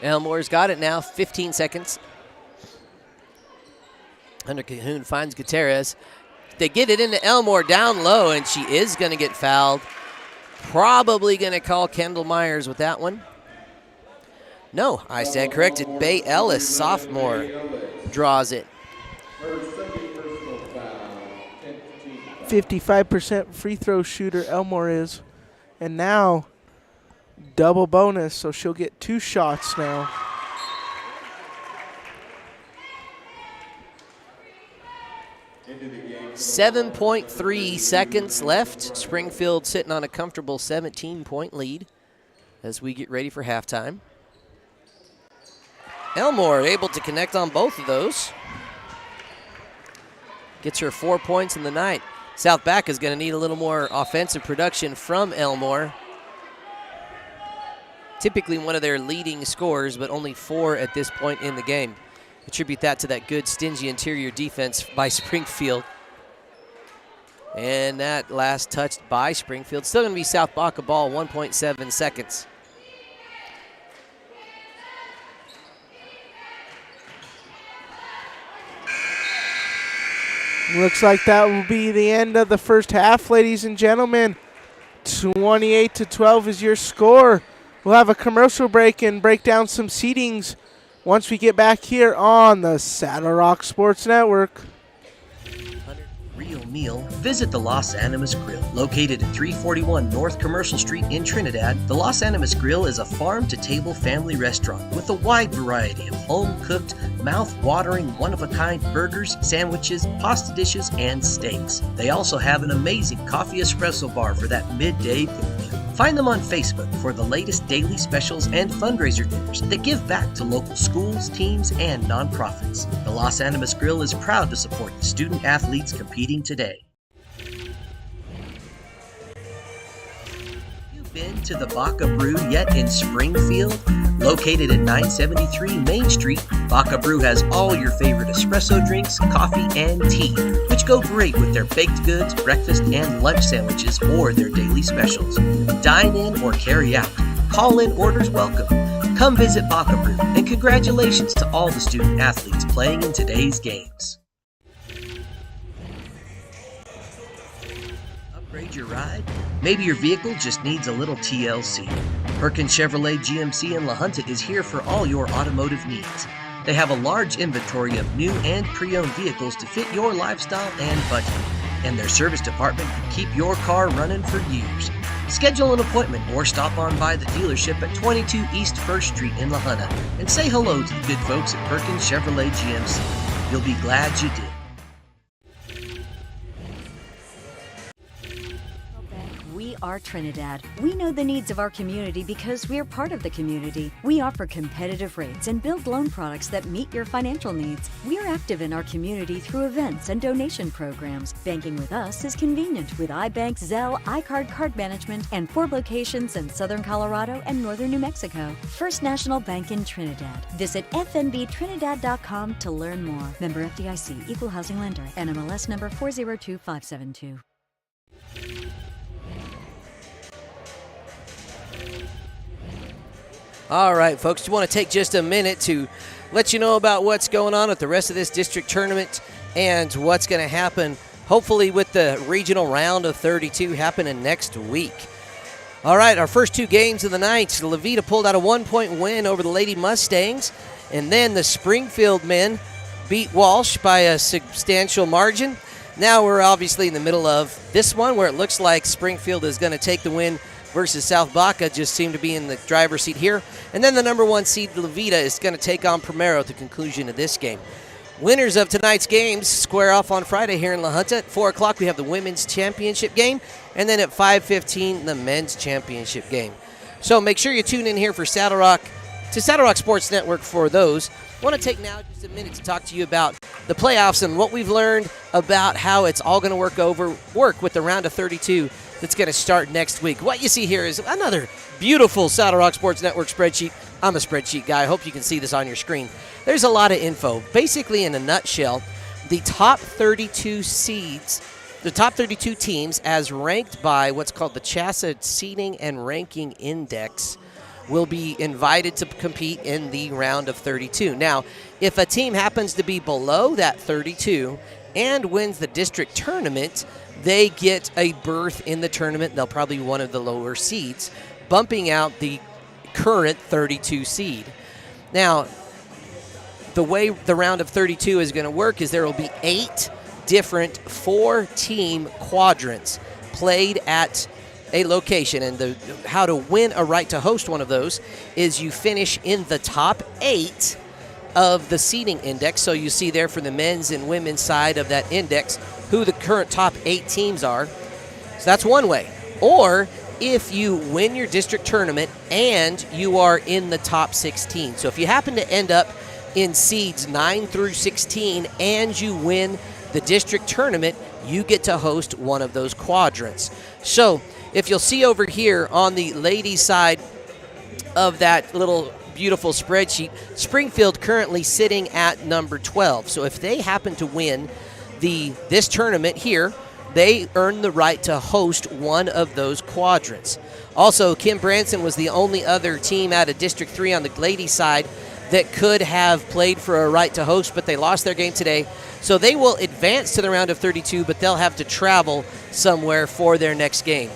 Elmore's got it now, 15 seconds. Hunter Cahoon finds Gutierrez. They get it into Elmore down low, and she is going to get fouled. Probably going to call Kendall Myers with that one. No, I stand corrected. Bay Ellis, sophomore, draws it. 55% free throw shooter Elmore is. And now, double bonus, so she'll get 2 shots now. Into the game. 7.3 seconds left. Springfield sitting on a comfortable 17-point lead as we get ready for halftime. Elmore able to connect on both of those. Gets her 4 points in the night. South Baca is going to need a little more offensive production from Elmore. Typically one of their leading scorers, but only 4 at this point in the game. Attribute that to that good, stingy interior defense by Springfield. And that last touched by Springfield. Still going to be South Baca ball, 1.7 seconds. Looks like that will be the end of the first half, ladies and gentlemen. 28-12 is your score. We'll have a commercial break and break down some seedings once we get back here on the Saddle Rock Sports Network. Real meal, visit the Los Animas Grill. Located at 341 North Commercial Street in Trinidad, the Los Animas Grill is a farm-to-table family restaurant with a wide variety of home-cooked, mouth-watering, one-of-a-kind burgers, sandwiches, pasta dishes, and steaks. They also have an amazing coffee espresso bar for that midday food. Find them on Facebook for the latest daily specials and fundraiser dinners that give back to local schools, teams, and nonprofits. The Los Animas Grill is proud to support the student athletes competing today. You've been to the Baca Brew yet in Springfield? Located at 973 Main Street, Baca Brew has all your favorite espresso drinks, coffee, and tea, which go great with their baked goods, breakfast, and lunch sandwiches or their daily specials. Dine in or carry out. Call-in orders welcome. Come visit Baca Brew, and congratulations to all the student athletes playing in today's games. Upgrade your ride? Maybe your vehicle just needs a little TLC. Perkins Chevrolet GMC in La Junta is here for all your automotive needs. They have a large inventory of new and pre-owned vehicles to fit your lifestyle and budget. And their service department can keep your car running for years. Schedule an appointment or stop on by the dealership at 22 East 1st Street in La Junta and say hello to the good folks at Perkins Chevrolet GMC. You'll be glad you did. We are Trinidad. We know the needs of our community because we're part of the community. We offer competitive rates and build loan products that meet your financial needs. We're active in our community through events and donation programs. Banking with us is convenient with iBank, Zelle, iCard card management, and 4 locations in Southern Colorado and Northern New Mexico. First National Bank in Trinidad. Visit fnbtrinidad.com to learn more. Member FDIC, Equal Housing Lender, NMLS number 402572. All right, folks, we want to take just a minute to let you know about what's going on at the rest of this district tournament and what's going to happen, hopefully, with the regional round of 32 happening next week. All right, our first 2 games of the night, Levita pulled out a 1-point win over the Lady Mustangs, and then the Springfield men beat Walsh by a substantial margin. Now we're obviously in the middle of this one where it looks like Springfield is going to take the win versus South Baca, just seem to be in the driver's seat here. And then the number 1 seed, Levita, is going to take on Primero at the conclusion of this game. Winners of tonight's games square off on Friday here in La Junta. At 4 o'clock, we have the women's championship game. And then at 5:15, the men's championship game. So make sure you tune in here for Saddle Rock Sports Network for those. I want to take now just a minute to talk to you about the playoffs and what we've learned about how it's all going to work with the round of 32 that's going to start next week. What you see here is another beautiful Saddle Rock Sports Network spreadsheet. I'm a spreadsheet guy. I hope you can see this on your screen. There's a lot of info. Basically, in a nutshell, the top 32 seeds, the top 32 teams as ranked by what's called the CHASA Seeding and Ranking Index will be invited to compete in the round of 32. Now, if a team happens to be below that 32 and wins the district tournament, they get a berth in the tournament. They'll probably be one of the lower seeds, bumping out the current 32 seed. Now, the way the round of 32 is going to work is there will be 8 different 4-team quadrants played at a location, and how to win a right to host one of those is you finish in the top 8 of the seeding index. So you see there for the men's and women's side of that index who the current top 8 teams are. So that's one way. Or if you win your district tournament and you are in the top 16. So if you happen to end up in seeds 9 through 16 and you win the district tournament, you get to host one of those quadrants. So if you'll see over here on the ladies' side of that little beautiful spreadsheet, Springfield currently sitting at number 12. So if they happen to win this tournament here, they earn the right to host one of those quadrants. Also, Kim Branson was the only other team out of District 3 on the ladies' side that could have played for a right to host, but they lost their game today. So they will advance to the round of 32, but they'll have to travel somewhere for their next game.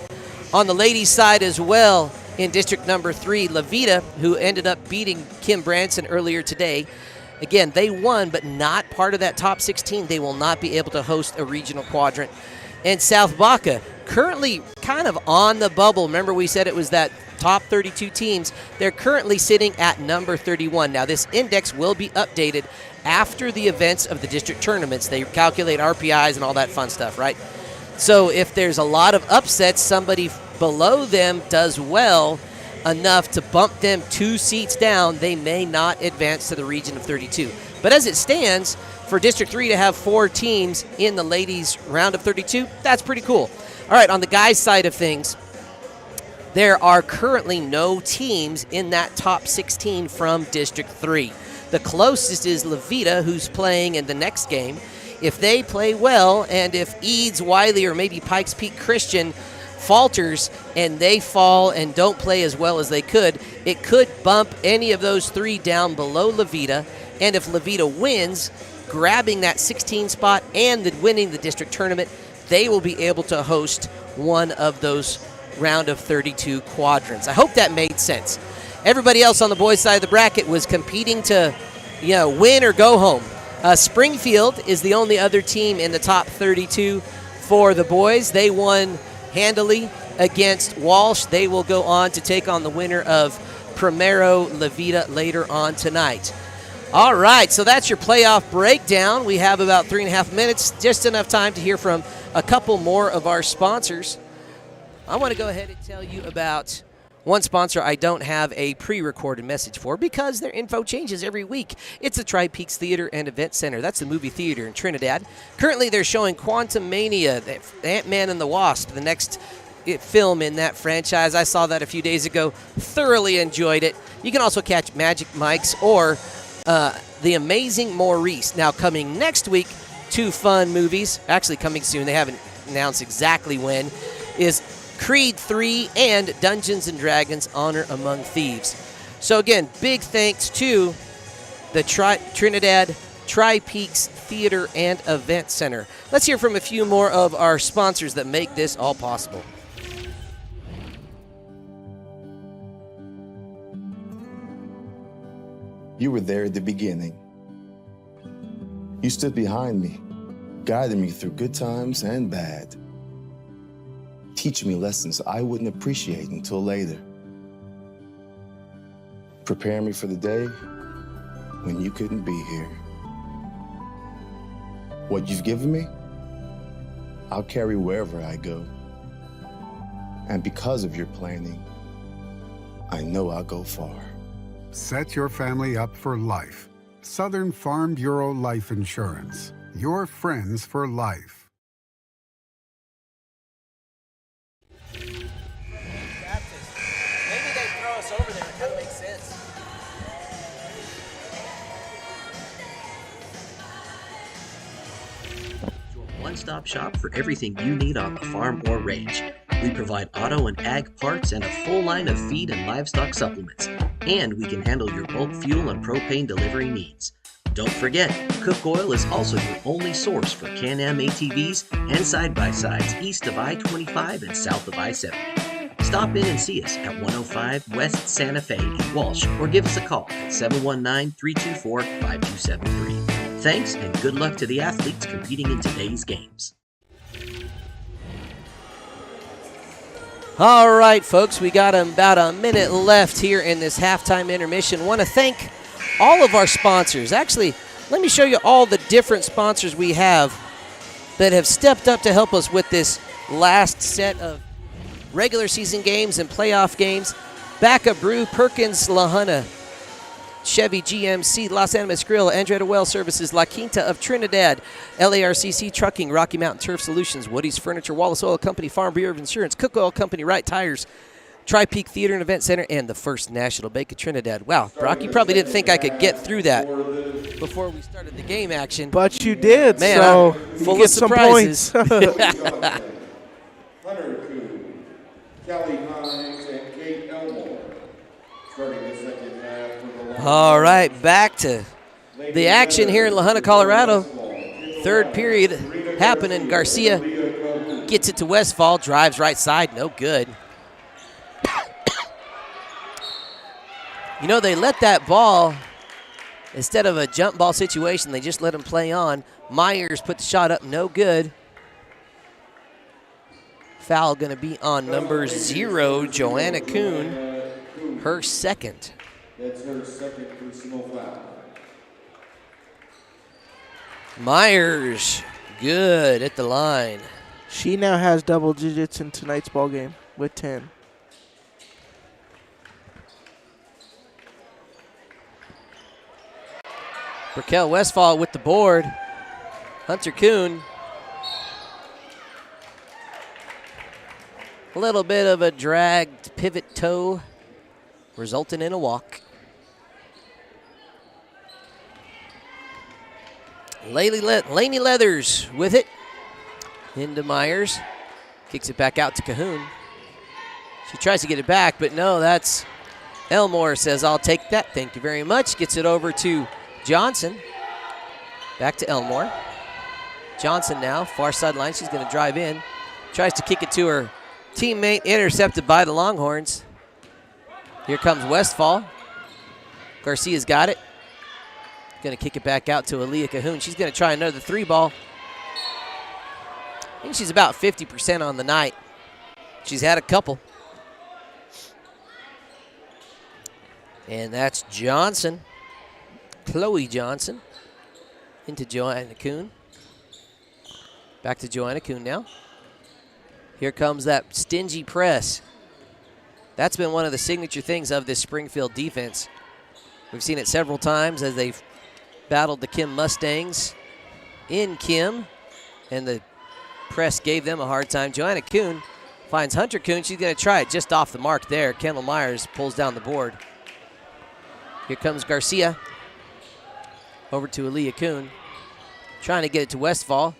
On the ladies' side as well, in District number 3, Levita, who ended up beating Kim Branson earlier today, again, they won, but not part of that top 16. They will not be able to host a regional quadrant. And South Baca, currently kind of on the bubble. Remember we said it was that top 32 teams. They're currently sitting at number 31. Now, this index will be updated after the events of the district tournaments. They calculate RPIs and all that fun stuff, right? So if there's a lot of upsets, somebody below them does well enough to bump them 2 seats down, they may not advance to the region of 32. But as it stands, for District 3 to have 4 teams in the ladies' round of 32, that's pretty cool. All right, on the guys' side of things, there are currently no teams in that top 16 from District 3. The closest is Levita, who's playing in the next game. If they play well, and if Eads, Wiley, or maybe Pikes Peak Christian falters and they fall and don't play as well as they could, it could bump any of those 3 down below Levita. And if Levita wins, grabbing that 16 spot and winning the district tournament, they will be able to host one of those round of 32 quadrants. I hope that made sense. Everybody else on the boys' side of the bracket was competing to win or go home. Springfield is the only other team in the top 32 for the boys. They won handily against Walsh. They will go on to take on the winner of Primero La Vida later on tonight. All right, so that's your playoff breakdown. We have about 3.5 minutes, just enough time to hear from a couple more of our sponsors. I want to go ahead and tell you about one sponsor I don't have a pre-recorded message for because their info changes every week. It's the Tri-Peaks Theater and Event Center. That's the movie theater in Trinidad. Currently, they're showing Quantumania, the Ant-Man and the Wasp, the next film in that franchise. I saw that a few days ago. Thoroughly enjoyed it. You can also catch Magic Mike's or The Amazing Maurice. Now, coming next week, 2 fun movies, actually coming soon, they haven't announced exactly when, is Creed 3 and Dungeons & Dragons Honor Among Thieves. So again, big thanks to the Trinidad Tri-Peaks Theater and Event Center. Let's hear from a few more of our sponsors that make this all possible. You were there at the beginning. You stood behind me, guiding me through good times and bad, teaching me lessons I wouldn't appreciate until later, preparing me for the day when you couldn't be here. What you've given me, I'll carry wherever I go. And because of your planning, I know I'll go far. Set your family up for life. Southern Farm Bureau Life Insurance. Your friends for life. Maybe they throw us over there. It kind of makes sense. Your one-stop shop for everything you need on the farm or range. We provide auto and ag parts and a full line of feed and livestock supplements. And we can handle your bulk fuel and propane delivery needs. Don't forget, Cook Oil is also your only source for Can-Am ATVs and side-by-sides east of I-25 and south of I-70. Stop in and see us at 105 West Santa Fe in Walsh or give us a call at 719-324-5273. Thanks and good luck to the athletes competing in today's games. All right, folks, we got about a minute left here in this halftime intermission. Want to thank all of our sponsors. Actually, let me show you all the different sponsors we have that have stepped up to help us with this last set of regular season games and playoff games. Baca Brew, Perkins, La Junta, Chevy GMC, Los Animas Grill, Andretta Well Services, La Quinta of Trinidad, LARCC Trucking, Rocky Mountain Turf Solutions, Woody's Furniture, Wallace Oil Company, Farm Bureau of Insurance, Cook Oil Company, Wright Tires, Tri-Peak Theater and Event Center, and the First National Bank of Trinidad. Wow, Brock, you probably didn't think I could get through that before we started the game action. But you did, Man, so I'm you full get of some surprises. points. Hunter Kuhn, Kelly Hines, and Kate Elmore. Starting the second half for the Lions. All right, back to the action here in La Junta, Colorado. Third period happening. Garcia gets it to Westfall, drives right side, no good. You know, they let that ball, instead of a jump ball situation, they just let him play on. Myers put the shot up, no good. Foul going to be on number 0, Joanna Kuhn, her second. That's her second personal foul. Myers, good at the line. She now has double digits in tonight's ball game with 10. Raquel Westfall with the board. Hunter Kuhn. A little bit of a dragged pivot toe, resulting in a walk. Laney Leathers with it. Into Myers. Kicks it back out to Cahoon. She tries to get it back, but no, that's Elmore says, I'll take that. Thank you very much. Gets it over to Johnson. Back to Elmore. Johnson now, far sideline. She's going to drive in. Tries to kick it to her teammate, intercepted by the Longhorns. Here comes Westfall. Garcia's got it. Going to kick it back out to Aaliyah Cahoon. She's going to try another 3-ball. I think she's about 50% on the night. She's had a couple. And that's Johnson. Chloe Johnson into Joanna Kuhn. Back to Joanna Kuhn now. Here comes that stingy press. That's been one of the signature things of this Springfield defense. We've seen it several times as they've battled the Kim Mustangs in Kim, and the press gave them a hard time. Joanna Kuhn finds Hunter Kuhn. She's going to try it just off the mark there. Kendall Myers pulls down the board. Here comes Garcia. Over to Aaliyah Kuhn. Trying to get it to Westfall.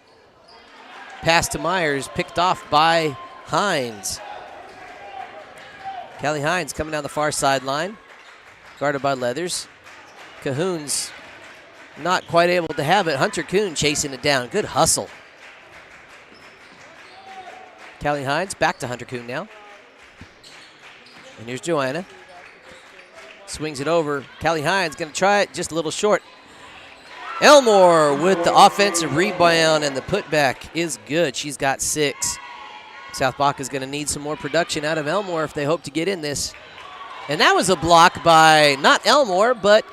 Pass to Myers, picked off by Hines. Callie Hines coming down the far sideline. Guarded by Leathers. Cahoon's not quite able to have it. Hunter Kuhn chasing it down. Good hustle. Callie Hines back to Hunter Kuhn now. And here's Joanna. Swings it over. Callie Hines going to try it, just a little short. Elmore with the offensive rebound, and the putback is good. She's got 6. South Baca is going to need some more production out of Elmore if they hope to get in this. And that was a block by not Elmore, but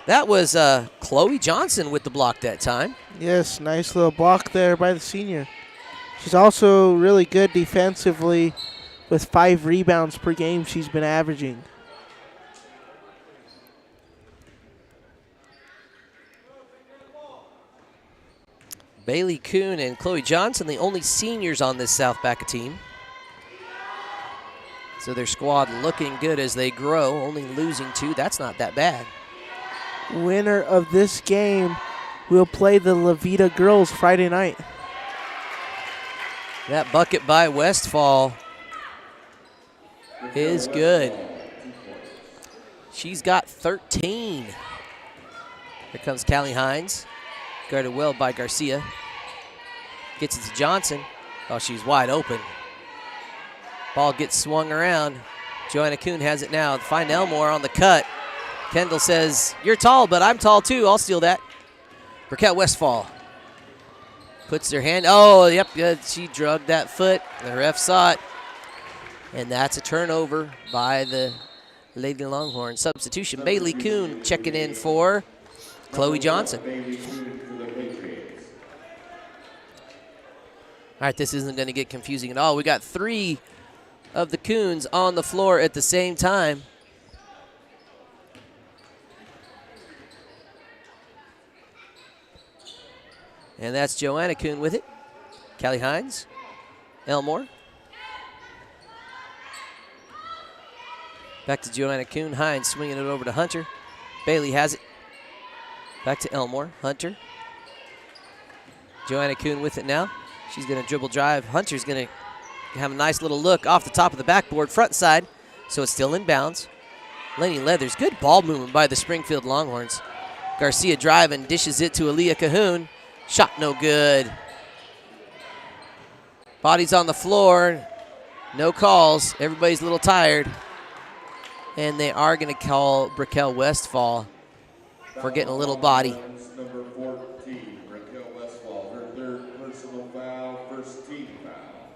that was Chloe Johnson with the block that time. Yes, nice little block there by the senior. She's also really good defensively with 5 rebounds per game she's been averaging. Bailey Kuhn and Chloe Johnson, the only seniors on this South Baca team. So their squad looking good as they grow, only losing 2. That's not that bad. Winner of this game will play the Levita girls Friday night. That bucket by Westfall is good. She's got 13. Here comes Callie Hines. Guarded well by Garcia. Gets it to Johnson. Oh, she's wide open. Ball gets swung around. Joanna Kuhn has it now. Find Elmore on the cut. Kendall says, "You're tall, but I'm tall too. I'll steal that." Raquel Westfall puts her hand. Oh, yep, she drugged that foot. The ref saw it. And that's a turnover by the Lady Longhorn. Substitution. Bailey Kuhn checking in for Chloe Johnson. All right, this isn't going to get confusing at all. We got 3 of the Kuhns on the floor at the same time. And that's Joanna Kuhn with it. Callie Hines. Elmore. Back to Joanna Kuhn. Hines swinging it over to Hunter. Bailey has it. Back to Elmore. Hunter. Joanna Kuhn with it now. She's going to dribble drive. Hunter's going to have a nice little look off the top of the backboard, front side, so it's still in bounds. Lainey Leathers, good ball movement by the Springfield Longhorns. Garcia driving, dishes it to Aaliyah Cahoon. Shot no good. Bodies on the floor. No calls. Everybody's a little tired. And they are going to call Raquel Westfall for getting a little body. Number 14, Raquel Westfall, her 3rd personal foul, first team foul.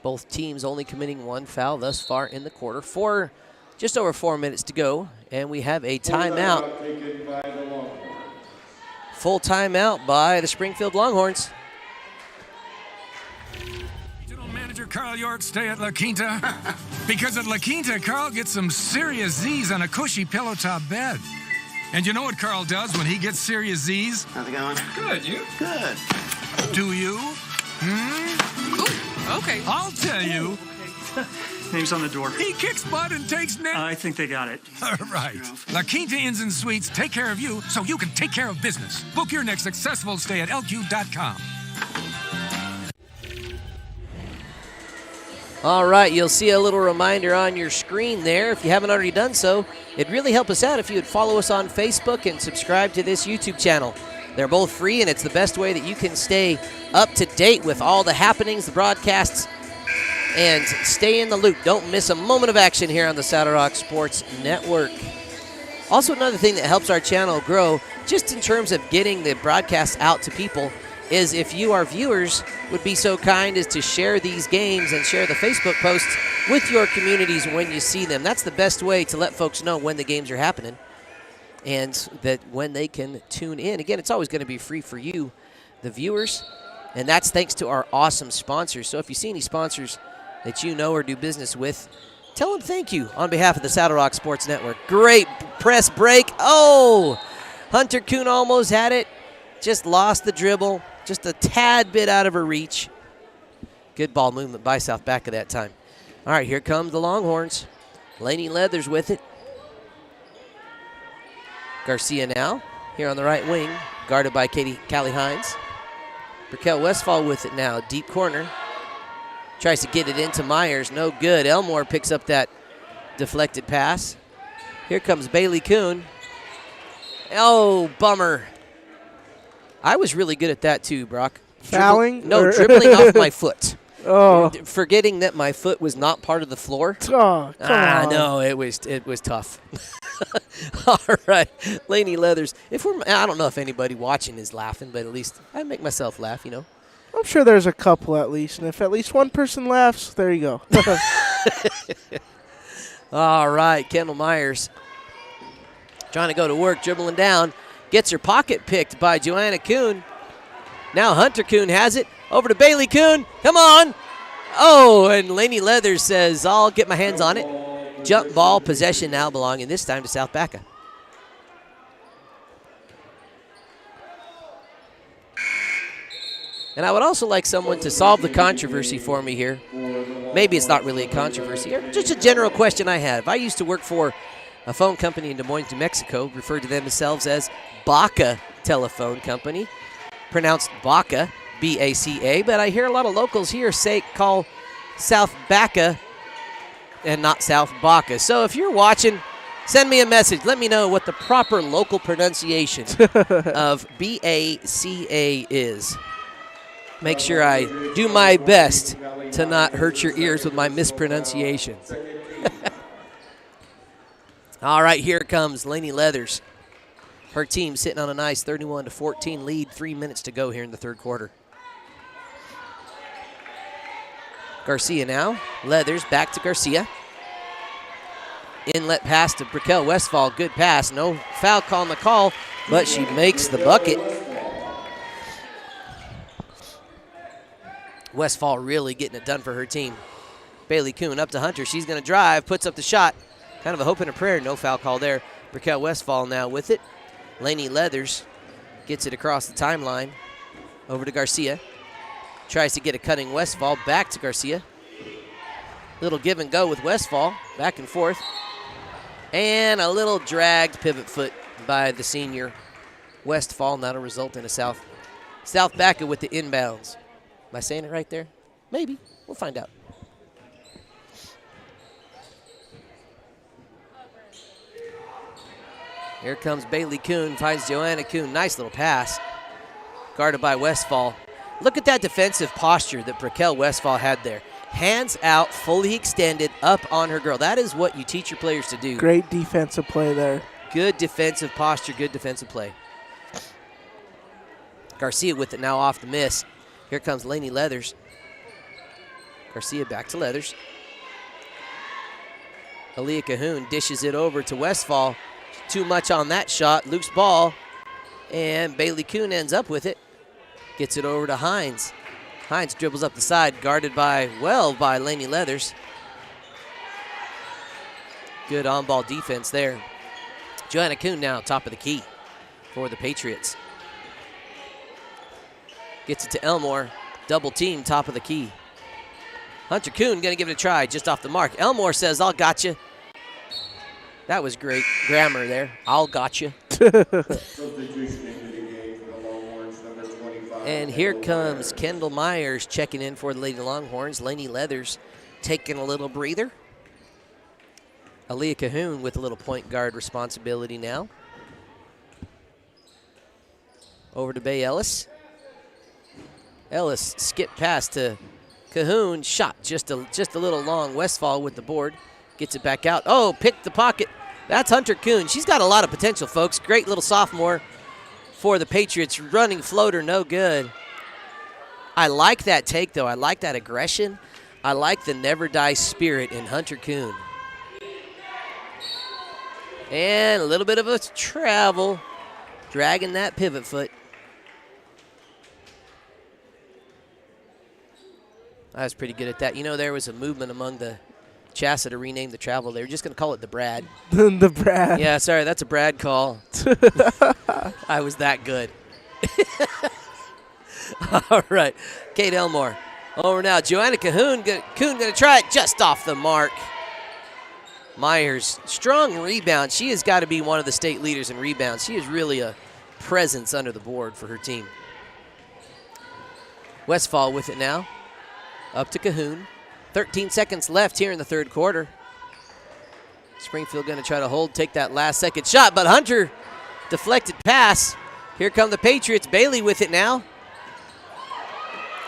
Both teams only committing 1 foul thus far in the quarter. Just over 4 minutes to go, and we have a timeout. Taken by the Longhorns. Full timeout by the Springfield Longhorns. Regional Manager Carl York stay at La Quinta? Because at La Quinta, Carl gets some serious Z's on a cushy pillow top bed. And you know what Carl does when he gets serious Z's? How's it going? Good, you? Good. Do you? Ooh, okay. I'll tell you. Name's on the door. He kicks butt and takes names. I think they got it. Right. La Quinta Inns and Suites take care of you so you can take care of business. Book your next successful stay at LQ.com. All right, you'll see a little reminder on your screen there. If you haven't already done so, it'd really help us out if you would follow us on Facebook and subscribe to this YouTube channel. They're both free, and it's the best way that you can stay up to date with all the happenings, the broadcasts, and stay in the loop. Don't miss a moment of action here on the Saddle Rock Sports Network. Also, another thing that helps our channel grow, just in terms of getting the broadcast out to people, is if you, our viewers, would be so kind as to share these games and share the Facebook posts with your communities when you see them. That's the best way to let folks know when the games are happening and that when they can tune in. Again, it's always going to be free for you, the viewers, and that's thanks to our awesome sponsors. So if you see any sponsors that you know or do business with, tell them thank you on behalf of the Saddle Rock Sports Network. Great press break. Oh, Hunter Kuhn almost had it. Just lost the dribble. Just a tad bit out of her reach. Good ball movement by South Baca that time. All right, here comes the Longhorns. Lainey Leathers with it. Garcia now, here on the right wing, guarded by Callie Hines. Raquel Westfall with it now, deep corner. Tries to get it into Myers, no good. Elmore picks up that deflected pass. Here comes Bailey Kuhn. Oh, bummer. I was really good at that too, Brock. Fouling? No, dribbling off my foot. Oh. Forgetting that my foot was not part of the floor. Oh, come on. No, it was tough. All right, Lainey Leathers. I don't know if anybody watching is laughing, but at least I make myself laugh, you know. I'm sure there's a couple at least, and if at least one person laughs, there you go. All right, Kendall Myers trying to go to work, dribbling down. Gets her pocket picked by Joanna Kuhn. Now Hunter Kuhn has it. Over to Bailey Kuhn. Come on. Oh, and Lainey Leathers says, I'll get my hands on it. Jump ball, possession now belonging this time to South Baca. And I would also like someone to solve the controversy for me here. Maybe it's not really a controversy, or just a general question I have. I used to work for a phone company in Des Moines, New Mexico, referred to themselves as Baca Telephone Company, pronounced Baca, B-A-C-A, but I hear a lot of locals here call South Baca and not South Baca. So if you're watching, send me a message. Let me know what the proper local pronunciation of B-A-C-A is. Make sure I do my best to not hurt your ears with my mispronunciations. All right, here comes Lainey Leathers. Her team sitting on a nice 31-14 lead, 3 minutes to go here in the third quarter. Garcia now. Leathers back to Garcia. Inlet pass to Raquel Westfall. Good pass. No foul call on the call, but she makes the bucket. Westfall really getting it done for her team. Bailey Kuhn up to Hunter. She's going to drive, puts up the shot. Kind of a hope and a prayer. No foul call there. Raquel Westfall now with it. Lainey Leathers gets it across the timeline. Over to Garcia. Tries to get a cutting Westfall. Back to Garcia. Little give and go with Westfall. Back and forth. And a little dragged pivot foot by the senior Westfall. That'll result in a South Baca with the inbounds. Am I saying it right there? Maybe. We'll find out. Here comes Bailey Kuhn, finds Joanna Kuhn. Nice little pass. Guarded by Westfall. Look at that defensive posture that Raquel Westfall had there. Hands out, fully extended, up on her girl. That is what you teach your players to do. Great defensive play there. Good defensive posture, good defensive play. Garcia with it now off the miss. Here comes Lainey Leathers. Garcia back to Leathers. Aaliyah Cahoon dishes it over to Westfall. Too much on that shot. Loose ball. And Bailey Kuhn ends up with it. Gets it over to Hines. Hines dribbles up the side, guarded by Lainey Leathers. Good on-ball defense there. Joanna Kuhn now top of the key for the Patriots. Gets it to Elmore. Double team, top of the key. Hunter Kuhn going to give it a try just off the mark. Elmore says, I'll got you. That was great grammar there. I'll got you. And here comes Kendall Myers checking in for the Lady Longhorns. Lainey Leathers taking a little breather. Aaliyah Cahoon with a little point guard responsibility now. Over to Bay Ellis. Ellis skipped past to Cahoon. Shot just a little long. Westfall with the board. Gets it back out. Oh, picked the pocket That's Hunter Kuhn. She's got a lot of potential, folks. Great little sophomore for the Patriots. Running floater, no good. I like that take, though. I like that aggression. I like the never die spirit in Hunter Kuhn. And a little bit of a travel, dragging that pivot foot. I was pretty good at that. You know, there was a movement among the Chassa to rename the travel. They were just going to call it the Brad. The Brad. Yeah, sorry, that's a Brad call. I was that good. All right, Kate Elmore over now. Joanna Kuhn going to try it just off the mark. Myers, strong rebound. She has got to be one of the state leaders in rebounds. She is really a presence under the board for her team. Westfall with it now. Up to Cahoon. 13 seconds left here in the third quarter. Springfield going to try to hold, take that last second shot, but Hunter deflected pass. Here come the Patriots. Bailey with it now.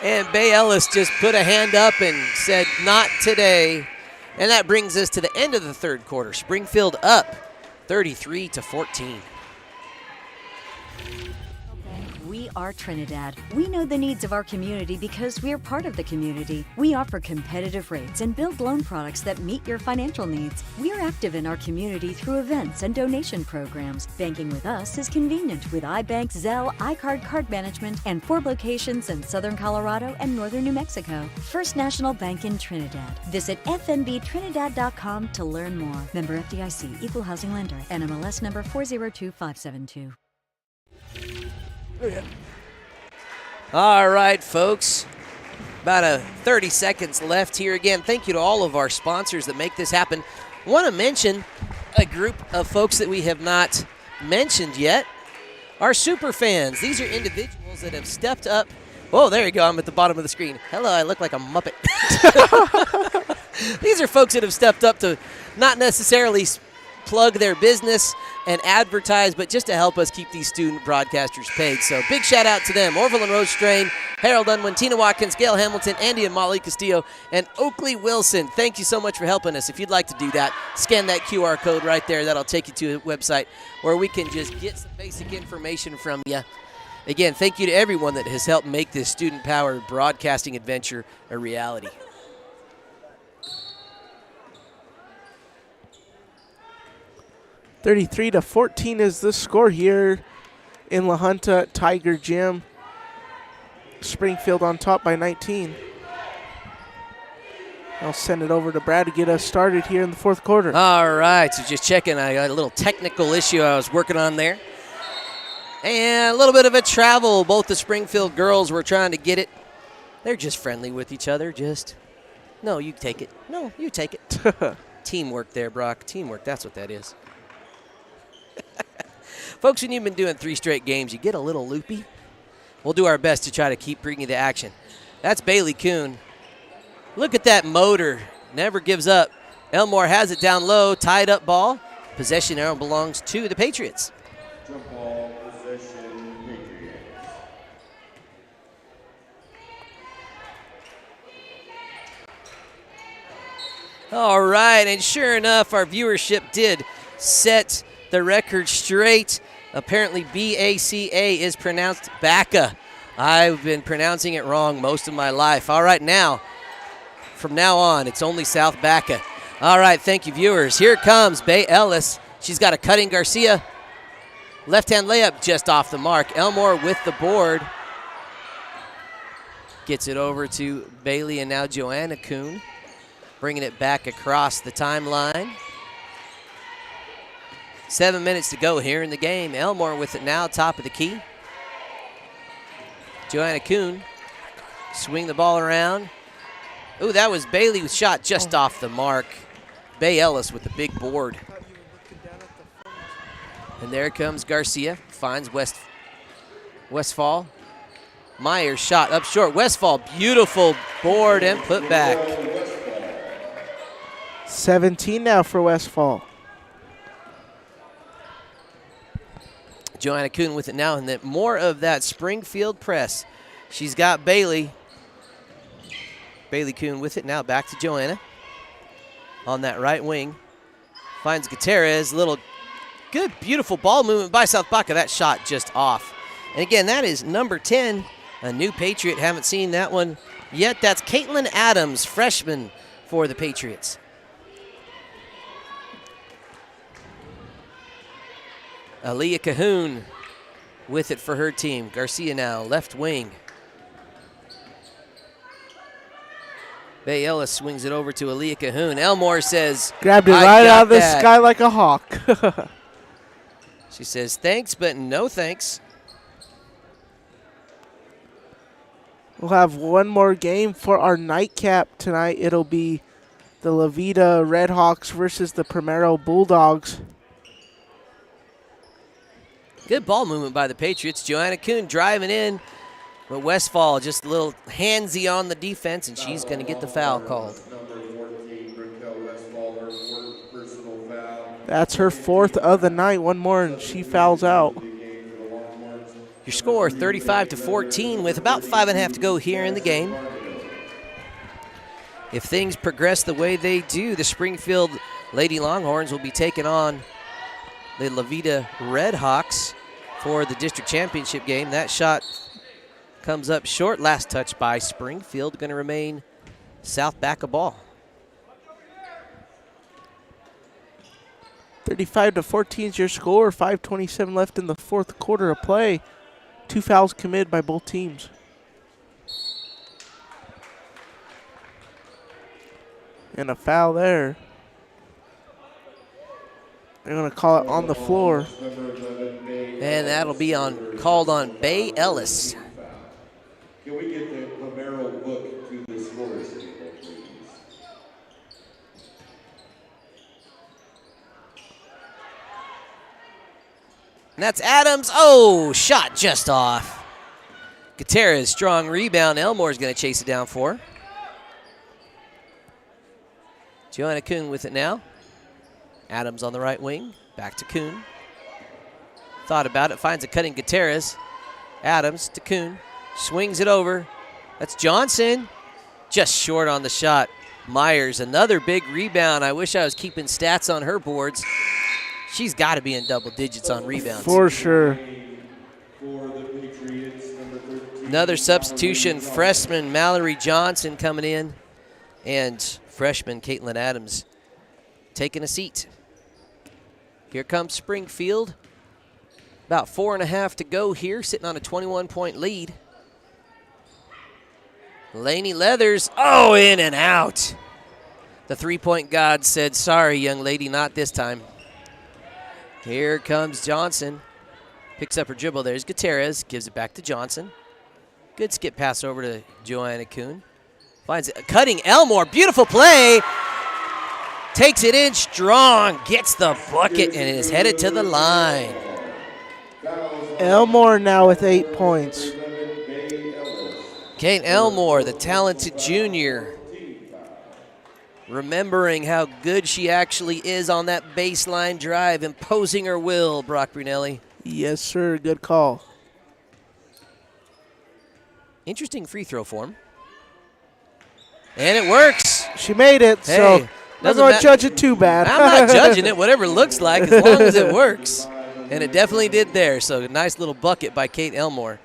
And Bay Ellis just put a hand up and said, not today. And that brings us to the end of the third quarter. Springfield up 33-14. We are Trinidad. We know the needs of our community because we're part of the community. We offer competitive rates and build loan products that meet your financial needs. We're active in our community through events and donation programs. Banking with us is convenient with iBank, Zelle, iCard card management, and 4 locations in Southern Colorado and Northern New Mexico. First National Bank in Trinidad. Visit fnbtrinidad.com to learn more. Member FDIC, Equal Housing Lender, NMLS number 402572. All right, folks. About 30 seconds left here. Again, thank you to all of our sponsors that make this happen. Want to mention a group of folks that we have not mentioned yet. Our super fans. These are individuals that have stepped up. Oh, there you go. I'm at the bottom of the screen. Hello, I look like a Muppet. These are folks that have stepped up to not necessarily plug their business and advertise, but just to help us keep these student broadcasters paid. So big shout out to them. Orville and Rose Strain, Harold Unwin, Tina Watkins, Gail Hamilton, Andy and Molly Castillo, and Oakley Wilson. Thank you so much for helping us. If you'd like to do that, scan that QR code right there. That'll take you to a website where we can just get some basic information from you. Again, thank you to everyone that has helped make this student-powered broadcasting adventure a reality. (33-14) is the score here in La Junta Tiger Gym. Springfield on top by 19. I'll send it over to Brad to get us started here in the fourth quarter. All right, so just checking. I got a little technical issue I was working on there. And a little bit of a travel. Both the Springfield girls were trying to get it. They're just friendly with each other. No, you take it. No, you take it. Teamwork there, Brock. Teamwork, that's what that is. Folks, when you've been doing 3 straight games, you get a little loopy. We'll do our best to try to keep bringing you the action. That's Bailey Kuhn. Look at that motor. Never gives up. Elmore has it down low. Tied up ball. Possession arrow belongs to the Patriots. Jump ball, possession, Patriots. All right, and sure enough, our viewership did set the record straight. Apparently, B-A-C-A is pronounced Baca. I've been pronouncing it wrong most of my life. All right, now, from now on, it's only South Baca. All right, thank you, viewers. Here comes Bay Ellis. She's got a cutting Garcia. Left-hand layup just off the mark. Elmore with the board. Gets it over to Bailey and now Joanna Kuhn. Bringing it back across the timeline. 7 minutes to go here in the game. Elmore with it now, top of the key. Joanna Kuhn, swing the ball around. Ooh, that was Bailey with shot just off the mark. Bay Ellis with the big board. And there comes Garcia, finds Westfall. Myers shot up short. Westfall, beautiful board and put back. 17 now for Westfall. Joanna Kuhn with it now, and more of that Springfield press. She's got Bailey. Bailey Kuhn with it now, back to Joanna on that right wing. Finds Gutierrez. Little good, beautiful ball movement by South Baca. That shot just off. And again, that is number 10, a new Patriot. Haven't seen that one yet. That's Caitlin Adams, freshman for the Patriots. Aaliyah Cahoon with it for her team. Garcia now, left wing. Bay Ellis swings it over to Aaliyah Cahoon. Elmore says, grabbed it right out of the sky like a hawk. She says, thanks, but no thanks. We'll have one more game for our nightcap tonight. It'll be the La Vida Redhawks versus the Primero Bulldogs. Good ball movement by the Patriots. Joanna Kuhn driving in, but Westfall just a little handsy on the defense, and she's going to get the foul called. That's her 4th of the night. One more, and she fouls out. Your score, 35-14, with about 5.5 to go here in the game. If things progress the way they do, the Springfield Lady Longhorns will be taking on the La Vida Redhawks for the district championship game. That shot comes up short. Last touch by Springfield. Going to remain South Baca ball. 35-14 is your score. 5:27 left in the 4th quarter of play. 2 fouls committed by both teams. And a foul there. They're going to call it on the floor. And that'll be called on Bay Ellis. Can we get the Primero book to the scores table, please? And that's Adams. Oh, shot just off. Gutierrez, strong rebound. Elmore's going to chase it down for her. Joanna Kuhn with it now. Adams on the right wing. Back to Kuhn. Thought about it. Finds a cutting Gutierrez. Adams to Kuhn. Swings it over. That's Johnson. Just short on the shot. Myers, another big rebound. I wish I was keeping stats on her boards. She's got to be in double digits on rebounds. For sure. Another substitution. Freshman Mallory Johnson coming in. And freshman Caitlin Adams taking a seat. Here comes Springfield. About 4.5 to go here, sitting on a 21-point lead. Lainey Leathers, oh, in and out. The three-point god said, sorry, young lady, not this time. Here comes Johnson. Picks up her dribble. There's Gutierrez, gives it back to Johnson. Good skip pass over to Joanna Kuhn. Finds it, cutting Elmore, beautiful play. Takes it in strong, gets the bucket, and is headed to the line. Elmore now with 8 points. Kate Elmore, the talented junior, remembering how good she actually is on that baseline drive, imposing her will, Brock Brunelli. Yes, sir. Good call. Interesting free throw form. And it works. She made it, so I'm not judge it too bad. I'm not judging it, whatever it looks like, as long as it works. And it definitely did there, so a nice little bucket by Kate Elmore.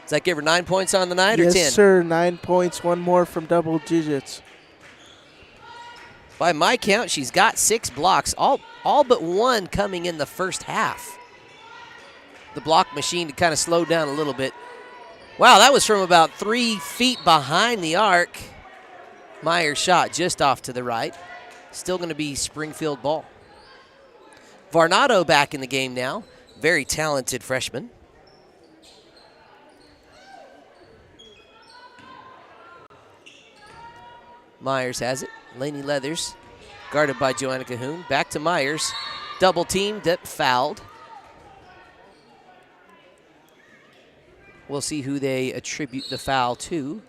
Does that give her 9 points on the night or 10? Yes, sir. 9 points, one more from double digits. By my count, she's got 6 blocks, all but one coming in the first half. The block machine kind of slowed down a little bit. Wow, that was from about 3 feet behind the arc. Myers shot just off to the right. Still going to be Springfield ball. Varnado back in the game now. Very talented freshman. Myers has it. Lainey Leathers, guarded by Joanna Cahoon. Back to Myers. Double teamed, fouled. We'll see who they attribute the foul to.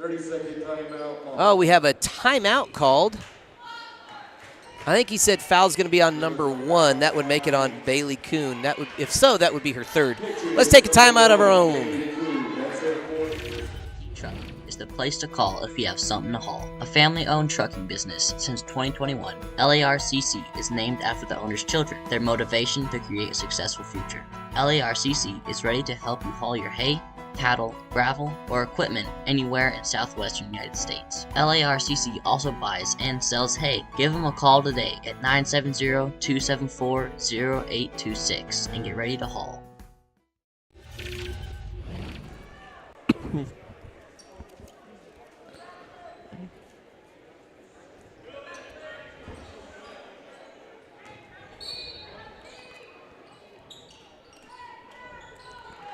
30-second timeout. Oh, we have a timeout called. I think he said foul's going to be on number 1. That would make it on Bailey Kuhn. That would, if so, that would be her 3rd. Let's take a timeout of our own. Truck is the place to call if you have something to haul. A family-owned trucking business since 2021, LARCC is named after the owner's children, their motivation to create a successful future. LARCC is ready to help you haul your hay, cattle, gravel, or equipment anywhere in southwestern United States. LARCC also buys and sells hay. Give them a call today at 970-274-0826 and get ready to haul.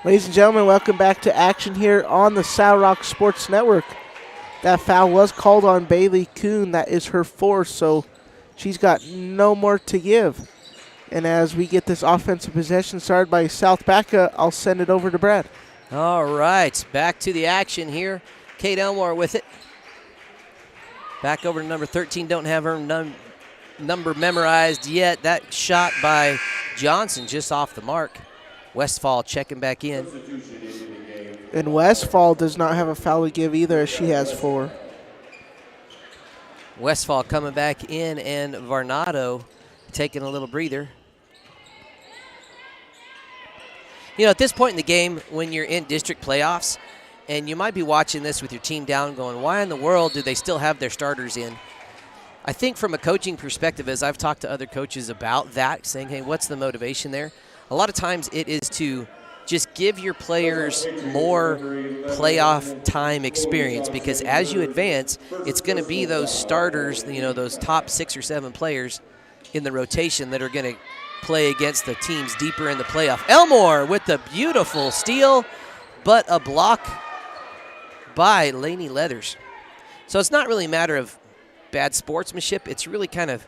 Ladies and gentlemen, welcome back to action here on the Saddle Rock Sports Network. That foul was called on Bailey Kuhn. That is her fourth, so she's got no more to give. And as we get this offensive possession started by South Baca, I'll send it over to Brad. All right, back to the action here. Kate Elmore with it. Back over to number 13. Don't have her number memorized yet. That shot by Johnson just off the mark. Westfall checking back in. And Westfall does not have a foul to give either, as she has 4. Westfall coming back in, and Varnado taking a little breather. You know, at this point in the game, when you're in district playoffs, and you might be watching this with your team down going, why in the world do they still have their starters in? I think from a coaching perspective, as I've talked to other coaches about that, saying, hey, what's the motivation there? A lot of times it is to just give your players more playoff time experience, because as you advance, it's going to be those starters, you know, those top 6 or 7 players in the rotation that are going to play against the teams deeper in the playoff. Elmore with the beautiful steal, but a block by Lainey Leathers. So it's not really a matter of bad sportsmanship. It's really kind of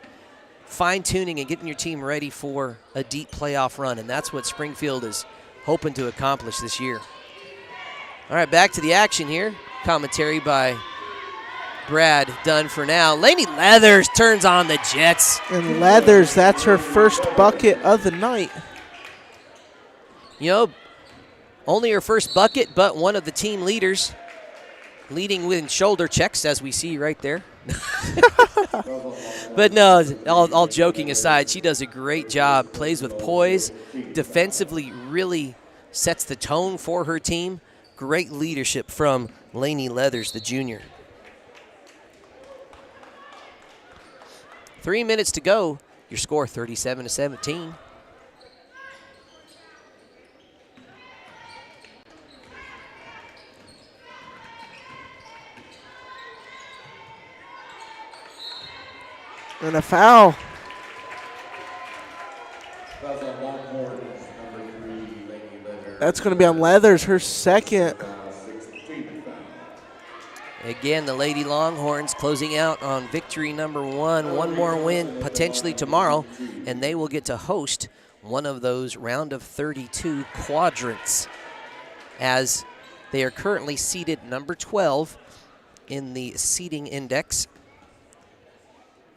fine-tuning and getting your team ready for a deep playoff run, and that's what Springfield is hoping to accomplish this year. All right, back to the action here. Commentary by Brad done for now. Lainey Leathers turns on the Jets. And Leathers, that's her first bucket of the night. You know, only her first bucket, but one of the team leaders, leading with shoulder checks, as we see right there. But no, all joking aside, she does a great job, plays with poise, defensively really sets the tone for her team. Great leadership from Lainey Leathers, the junior. 3 minutes to go. Your score 37-17. And a foul. That's going to be on Leathers, her second. Again, the Lady Longhorns closing out on victory number 1. One more win potentially tomorrow, and they will get to host one of those round of 32 quadrants, as they are currently seated number 12 in the seeding index.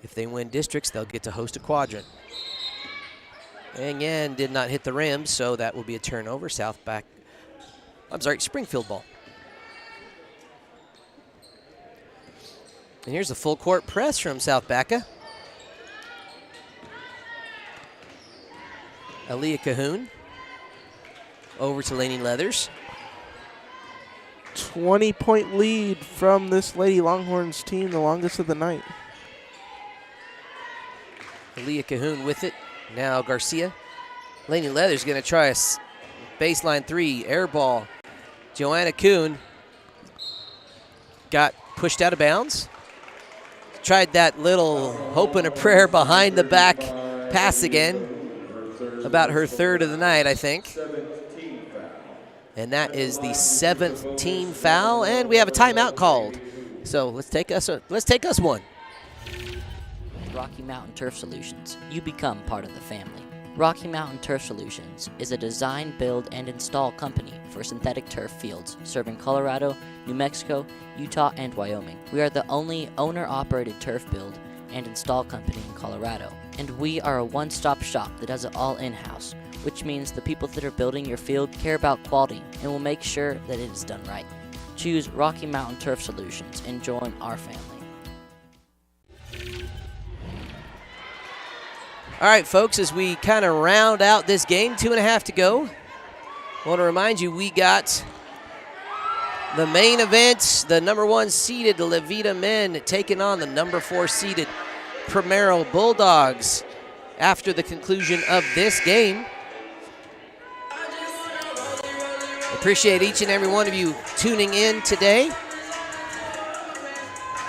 If they win districts, they'll get to host a quadrant. And again, did not hit the rim, so that will be a turnover. Springfield ball. And here's a full court press from South Baca. Aaliyah Cahoon over to Lainey Leathers. 20-point lead from this Lady Longhorns team, the longest of the night. Aaliyah Cahoon with it. Now Garcia. Lainey Leathers going to try a baseline 3, air ball. Joanna Kuhn got pushed out of bounds. Tried that little hope and a prayer behind the back pass again. About her third of the night, I think. And that is the 7th team foul, and we have a timeout called. So let's take us one. Rocky Mountain Turf Solutions, you become part of the family. Rocky Mountain Turf Solutions is a design, build, and install company for synthetic turf fields serving Colorado, New Mexico, Utah, and Wyoming. We are the only owner-operated turf build and install company in Colorado, and we are a one-stop shop that does it all in-house, which means the people that are building your field care about quality and will make sure that it is done right. Choose Rocky Mountain Turf Solutions and join our family. All right, folks, as we kind of round out this game, 2.5 to go. I want to remind you, we got the main event, the number 1 seeded Levita men taking on the number 4 seeded Primero Bulldogs after the conclusion of this game. Appreciate each and every one of you tuning in today.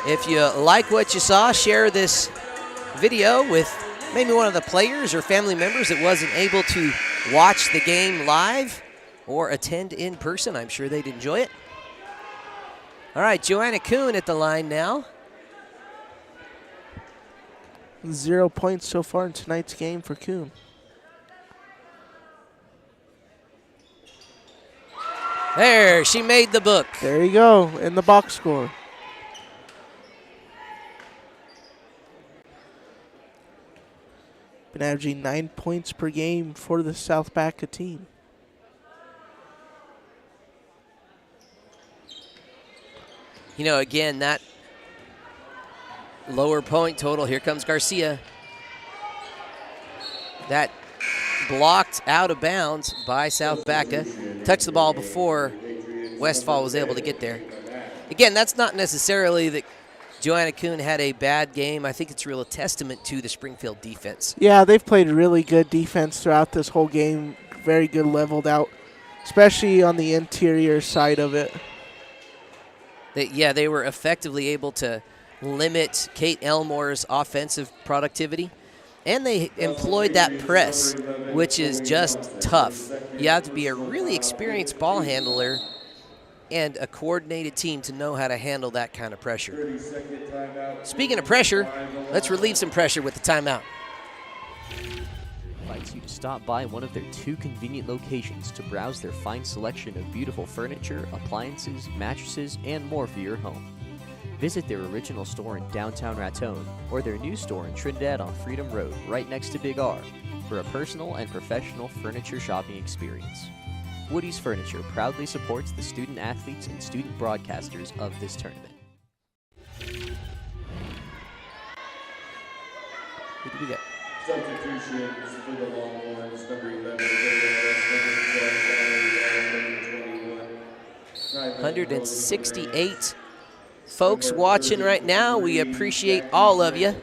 If you like what you saw, share this video with maybe one of the players or family members that wasn't able to watch the game live or attend in person. I'm sure they'd enjoy it. All right, Joanna Kuhn at the line now. 0 points so far in tonight's game for Kuhn. There, she made the book. There you go, in the box score. Been averaging 9 points per game for the South Baca team. You know, again, that lower point total. Here comes Garcia. That blocked out of bounds by South Baca. Touched the ball before Westfall was able to get there. Again, that's not necessarily that Joanna Kuhn had a bad game. I think it's a real testament to the Springfield defense. Yeah, they've played really good defense throughout this whole game. Very good leveled out, especially on the interior side of it. They were effectively able to limit Kate Elmore's offensive productivity. And they employed that press, which is just tough. You have to be a really experienced ball handler and a coordinated team to know how to handle that kind of pressure. Speaking of pressure, let's relieve some pressure with the timeout. Invites you to stop by one of their 2 convenient locations to browse their fine selection of beautiful furniture, appliances, mattresses, and more for your home. Visit their original store in downtown Raton or their new store in Trinidad on Freedom Road, right next to Big R, for a personal and professional furniture shopping experience. Woody's Furniture proudly supports the student athletes and student broadcasters of this tournament. Who do we got? Substitutions for the Longhorns, number 11, 168 folks watching right now. We appreciate all of you.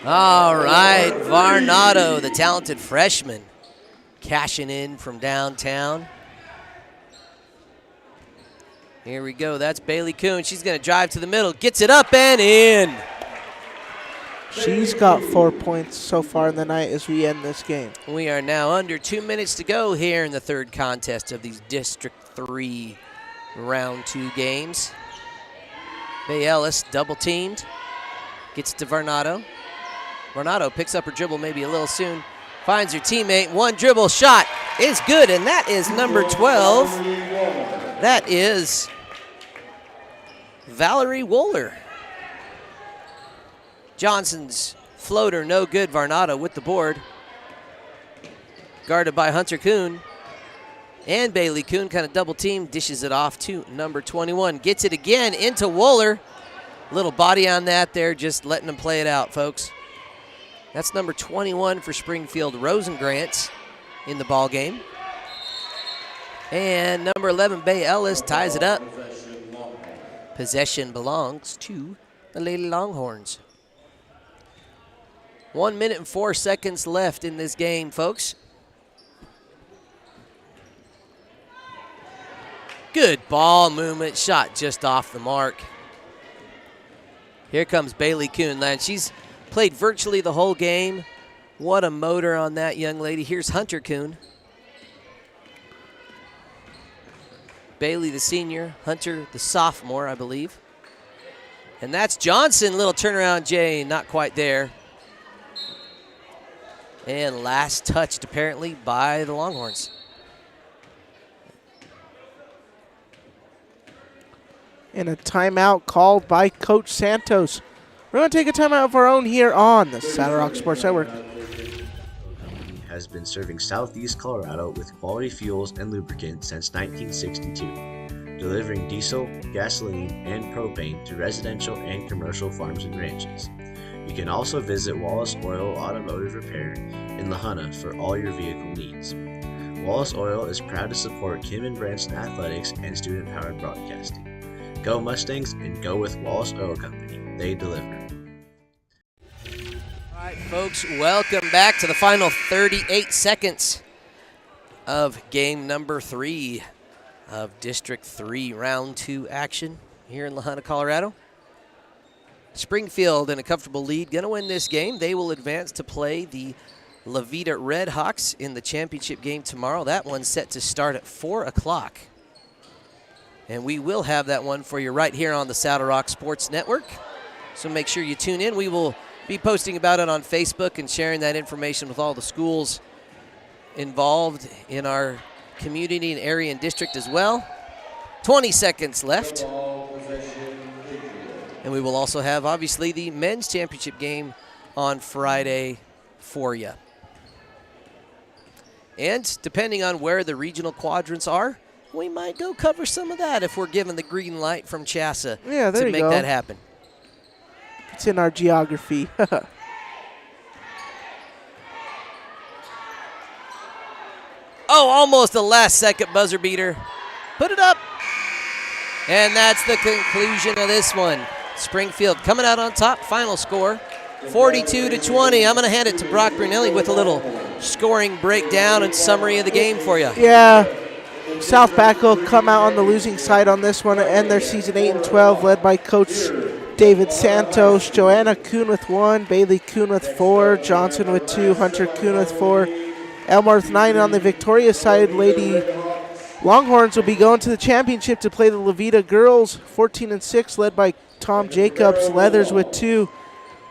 All right, Varnado, the talented freshman, cashing in from downtown. Here we go. That's Bailey Kuhn. She's going to drive to the middle, gets it up and in. She's got 4 points so far in the night as we end this game. We are now under 2 minutes to go here in the third contest of these District 3 Round 2 games. Bay Ellis double teamed, gets it to Varnado. Varnado picks up her dribble maybe a little soon, finds her teammate, 1 dribble shot is good, and that is number 12. That is Valerie Wohler. Johnson's floater, no good. Varnado with the board. Guarded by Hunter Kuhn. And Bailey Kuhn kind of double team, dishes it off to number 21. Gets it again into Wohler. Little body on that there, just letting them play it out, folks. That's number 21 for Springfield, Rosengrantz, in the ball game. And number 11, Bay Ellis, ties it up. Possession belongs to the Lady Longhorns. 1 minute and 4 seconds left in this game, folks. Good ball movement, shot just off the mark. Here comes Bailey Kuhn. She's played virtually the whole game. What a motor on that young lady. Here's Hunter Kuhn. Bailey, the senior. Hunter, the sophomore, I believe. And that's Johnson. Little turnaround, Jay. Not quite there. And last touched, apparently, by the Longhorns. And a timeout called by Coach Santos. We're going to take a timeout of our own here on the Saddle Rock Sports Network. Has been serving Southeast Colorado with quality fuels and lubricants since 1962, delivering diesel, gasoline, and propane to residential and commercial farms and ranches. You can also visit Wallace Oil Automotive Repair in La Junta for all your vehicle needs. Wallace Oil is proud to support Kim and Branson athletics and student-powered broadcasting. Go Mustangs and go with Wallace Oil Company. They deliver. All right, folks, welcome back to the final 38 seconds of game number 3 of District 3 Round 2 action here in La Junta, Colorado. Springfield in a comfortable lead, going to win this game. They will advance to play the La Vida Red Hawks in the championship game tomorrow. That one's set to start at 4 o'clock. And we will have that one for you right here on the Saddle Rock Sports Network. So make sure you tune in. We will be posting about it on Facebook and sharing that information with all the schools involved in our community and area and district as well. 20 seconds left. And we will also have, obviously, the men's championship game on Friday for you. And depending on where the regional quadrants are, we might go cover some of that if we're given the green light from CHSAA to make that happen. It's in our geography. Oh, almost a last-second buzzer beater. Put it up. And that's the conclusion of this one. Springfield coming out on top. Final score, 42-20. I'm going to hand it to Brock Brunelli with a little scoring breakdown and summary of the game for you. Yeah, South Baca will come out on the losing side on this one and end their season 8-12, led by Coach David Santos, Joanna Kuhn with 1, Bailey Kuhn with 4, Johnson with 2, Hunter Kuhn with 4. Elmore with 9. On the Victoria side, Lady Longhorns will be going to the championship to play the La Vida girls, 14-6, led by Tom Jacobs, Leathers with 2,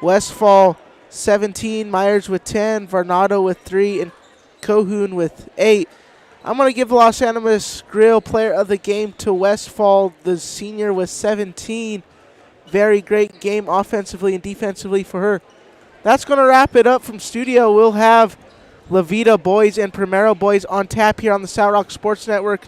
Westfall 17, Myers with 10, Varnado with 3, and Cohoon with 8. I'm going to give the Los Animas Grill player of the game to Westfall, the senior with 17. Very great game offensively and defensively for her. That's going to wrap it up from studio. We'll have La Vida boys and Primero boys on tap here on the Saddle Rock Sports Network.